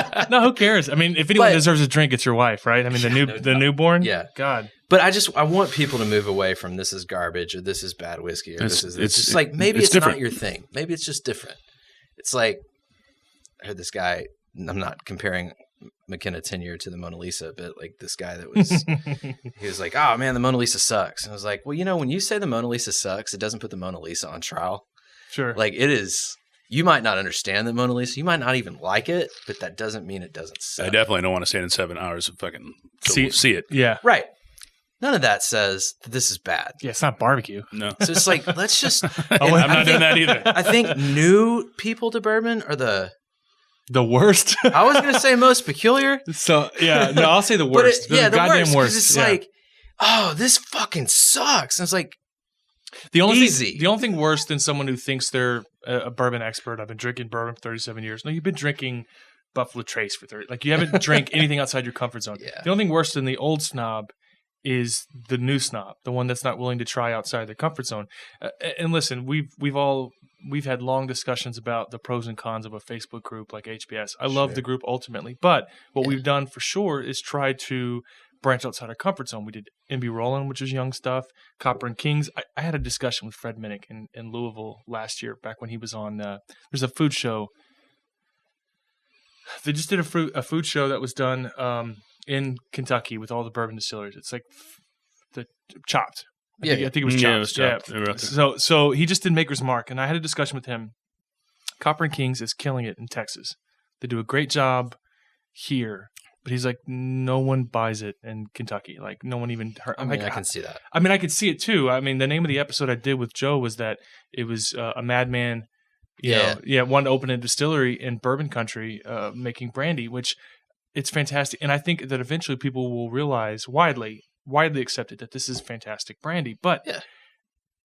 that. No, who cares? I mean, if anyone deserves a drink, it's your wife, right? I mean, the newborn. Yeah. God. But I want people to move away from this is garbage or this is bad whiskey or it's just like maybe it's different. not your thing. Maybe it's just different. It's like I heard this guy. I'm not comparing McKenna Tenure to the Mona Lisa, but like this guy that was, he was like, "Oh man, the Mona Lisa sucks." And I was like, "Well, when you say the Mona Lisa sucks, it doesn't put the Mona Lisa on trial." Sure. Like it is. You might not understand the Mona Lisa. You might not even like it, but that doesn't mean it doesn't suck. I definitely don't want to stand in 7 hours and fucking see it. Yeah. Right. None of that says that this is bad. Yeah, it's not barbecue. No. So it's like, let's just. I'm not doing that either. I think new people to bourbon are the worst. I was going to say most peculiar. So, yeah, no, I'll say the worst. But the goddamn worst. It's yeah. like, oh, this fucking sucks. And it's like, the only easy. The only thing worse than someone who thinks they're a bourbon expert. I've been drinking bourbon for 37 years. No, you've been drinking Buffalo Trace for 30. Like you haven't drank anything outside your comfort zone. Yeah. The only thing worse than the old snob is the new snob, the one that's not willing to try outside their comfort zone. And listen, we've had long discussions about the pros and cons of a Facebook group like HBS. I love the group ultimately, but what we've done for sure is try to branch outside our comfort zone. We did MB Rollin', which is young stuff, Copper and Kings. I had a discussion with Fred Minnick in Louisville last year, back when he was on. There's a food show. They just did a food show that was done in Kentucky with all the bourbon distilleries. It's like the Chopped. I think it was Chopped. Yeah, it was Chopped. Yeah. So he just did Maker's Mark, and I had a discussion with him. Copper and Kings is killing it in Texas. They do a great job here. But he's like, no one buys it in Kentucky. Like, no one even heard. I can see that. I mean, I could see it too. I mean, the name of the episode I did with Joe was that it was a madman, wanted to open a distillery in bourbon country, making brandy, which it's fantastic. And I think that eventually people will realize widely accepted that this is fantastic brandy. But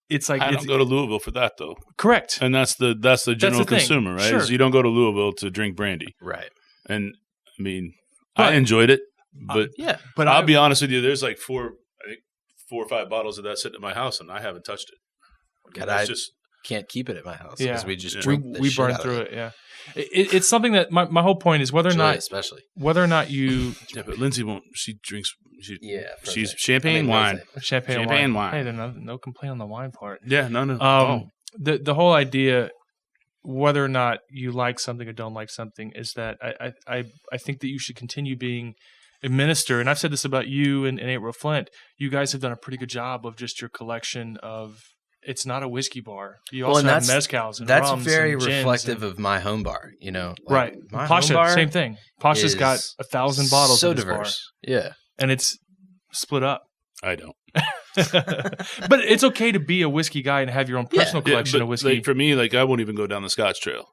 it's like I don't go to Louisville for that though. Correct. And that's the general consumer, right? Sure. Is you don't go to Louisville to drink brandy, right? And I mean. I enjoyed it, but but I'll be honest with you. There's like 4 or 5 bottles of that sitting at my house, and I haven't touched it. God, I just can't keep it at my house because we just we burn through it. Yeah, it's something that my whole point is whether or not you. Yeah, but Lindsay won't. She drinks. She's champagne wine. Champagne wine. Hey, there's no complaint on the wine part. Yeah, no. The whole idea. Whether or not you like something or don't like something is that I think that you should continue being a minister. And I've said this about you and April Flint. You guys have done a pretty good job of just your collection of. It's not a whiskey bar. You also have mezcals and that's rums very and reflective of my home bar. Right. My Pasha, home bar same thing. Pasha's got 1,000 bottles. So in this diverse. Bar. Yeah, and it's split up. I don't. But it's okay to be a whiskey guy and have your own personal collection of whiskey. Like, for me, like I won't even go down the Scotch Trail.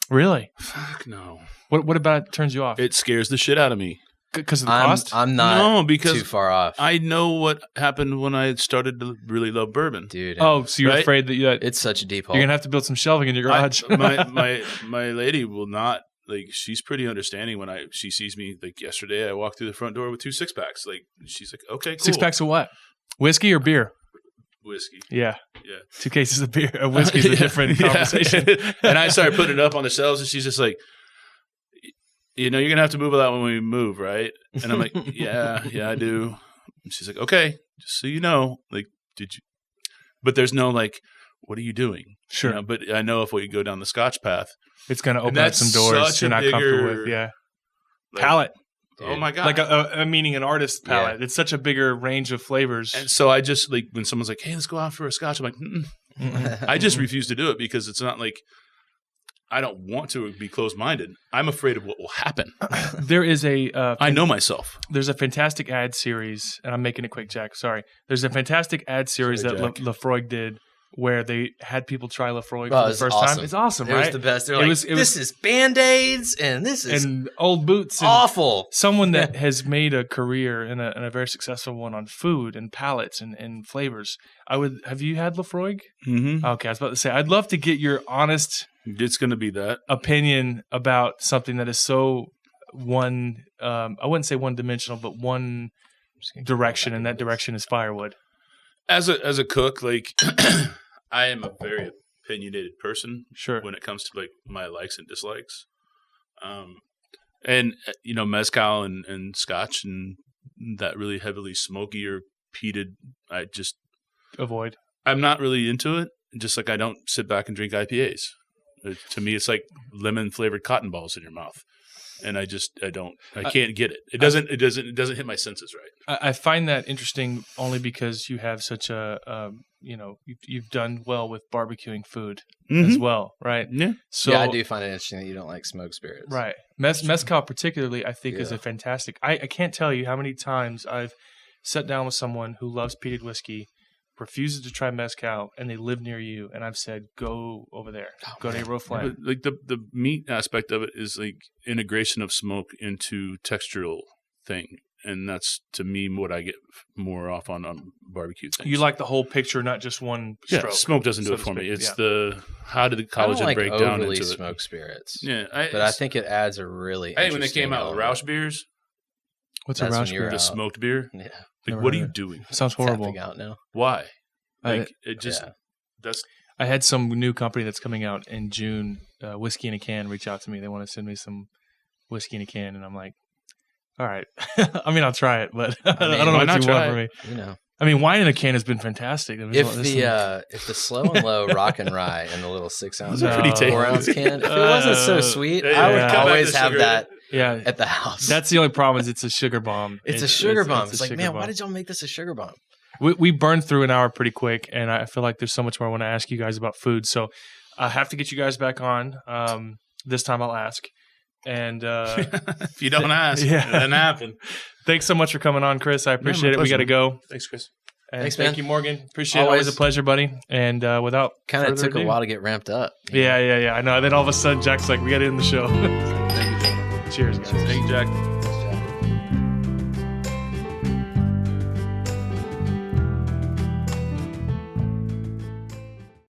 Really? Fuck no. What about it turns you off? It scares the shit out of me. Because of the cost? I'm not because too far off. I know what happened when I started to really love bourbon. Dude. Oh, so you're afraid that it's such a deep hole. You're going to have to build some shelving in your garage. My lady will not. Like, she's pretty understanding when she sees me. Like, yesterday, I walked through the front door with 2 6-packs. Like, she's like, okay, cool. 6-packs of what? Whiskey or beer? Whiskey. Yeah. 2 cases of beer. Whiskey's a different conversation. And I started putting it up on the shelves, and she's just like, you're going to have to move that when we move, right? And I'm like, yeah, I do. And she's like, okay, just so you know, like, did you? But there's no, like, what are you doing? Sure. But I know if we go down the Scotch path, it's going to open up some doors you're not comfortable with. Yeah. Like, palate. Oh my God. Like meaning an artist's palate. Yeah. It's such a bigger range of flavors. And so I just, like, when someone's like, hey, let's go out for a Scotch, I'm like, I just refuse to do it because it's not like, I don't want to be closed-minded. I'm afraid of what will happen. There is I know myself. There's a fantastic ad series, and I'm making it quick, Jack. Sorry. There's a fantastic ad series that Lafroig did where they had people try Lefroy Oh, for the it's first awesome. time. It's awesome, It right? was the best. They're It like, was- this is Band-Aids, and this is and old boots. And awful. someone that has made a career and a very successful one on food and palates and flavors. Have you had Lefroy? Mm-hmm. Okay, I was about to say, I'd love to get your honest It's going to be that. opinion about something that is so I wouldn't say one dimensional, but one direction, and that direction is firewood. As a cook, like I am a very opinionated person. Sure. When it comes to like my likes and dislikes, and mezcal and scotch and that really heavily smoky or peated, Avoid. I'm not really into it. Just like I don't sit back and drink IPAs. To me, it's like lemon flavored cotton balls in your mouth. And I can't get it. It doesn't hit my senses right. I find that interesting only because you have such you've done well with barbecuing food as well, right? Yeah. So I do find it interesting that you don't like smoked spirits. Right. Mezcal particularly, I think, is a fantastic. I can't tell you how many times I've sat down with someone who loves peated whiskey, refuses to try mezcal, and they live near you, and I've said, go over there. Go to Arrow Flame. But like the meat aspect of it is like integration of smoke into textural thing. And that's, to me, what I get more off on barbecue things. You like the whole picture, not just one stroke. Yeah, smoke doesn't do it for me. It's how did the collagen break down into it. Smoked spirits. Yeah, but I think it adds a really when they came out with Rausch beers. What's a Rausch beer? The smoked beer? Yeah. Like, what are you doing? Sounds horrible. Tapping out now. Why? Like, I had some new company that's coming out in June, Whiskey in a Can, reach out to me. They want to send me some whiskey in a can, and I'm like, all right. I mean, I'll try it, but I don't know what you want from me. I mean, wine in a can has been fantastic. If the slow and low rock and rye in the little 6 ounce or 4 ounce can, if it wasn't so sweet, I would always have that at the house. That's the only problem is it's a sugar bomb. It's a sugar bomb. It's like, man, why did y'all make this a sugar bomb? We burned through an hour pretty quick, and I feel like there's so much more I want to ask you guys about food. So I have to get you guys back on. This time I'll ask. And if you don't ask, it doesn't happen. Thanks so much for coming on, Chris. I appreciate it. We got to go. Thanks, Chris. And thanks, man. Thank you, Morgan. Appreciate it. Always a pleasure, buddy. And without kind of took a while to get ramped up. Yeah. I know. And then all of a sudden, Jack's like, "We got to end the show." Thank you, gentlemen. Cheers, guys. Thank you, Jack.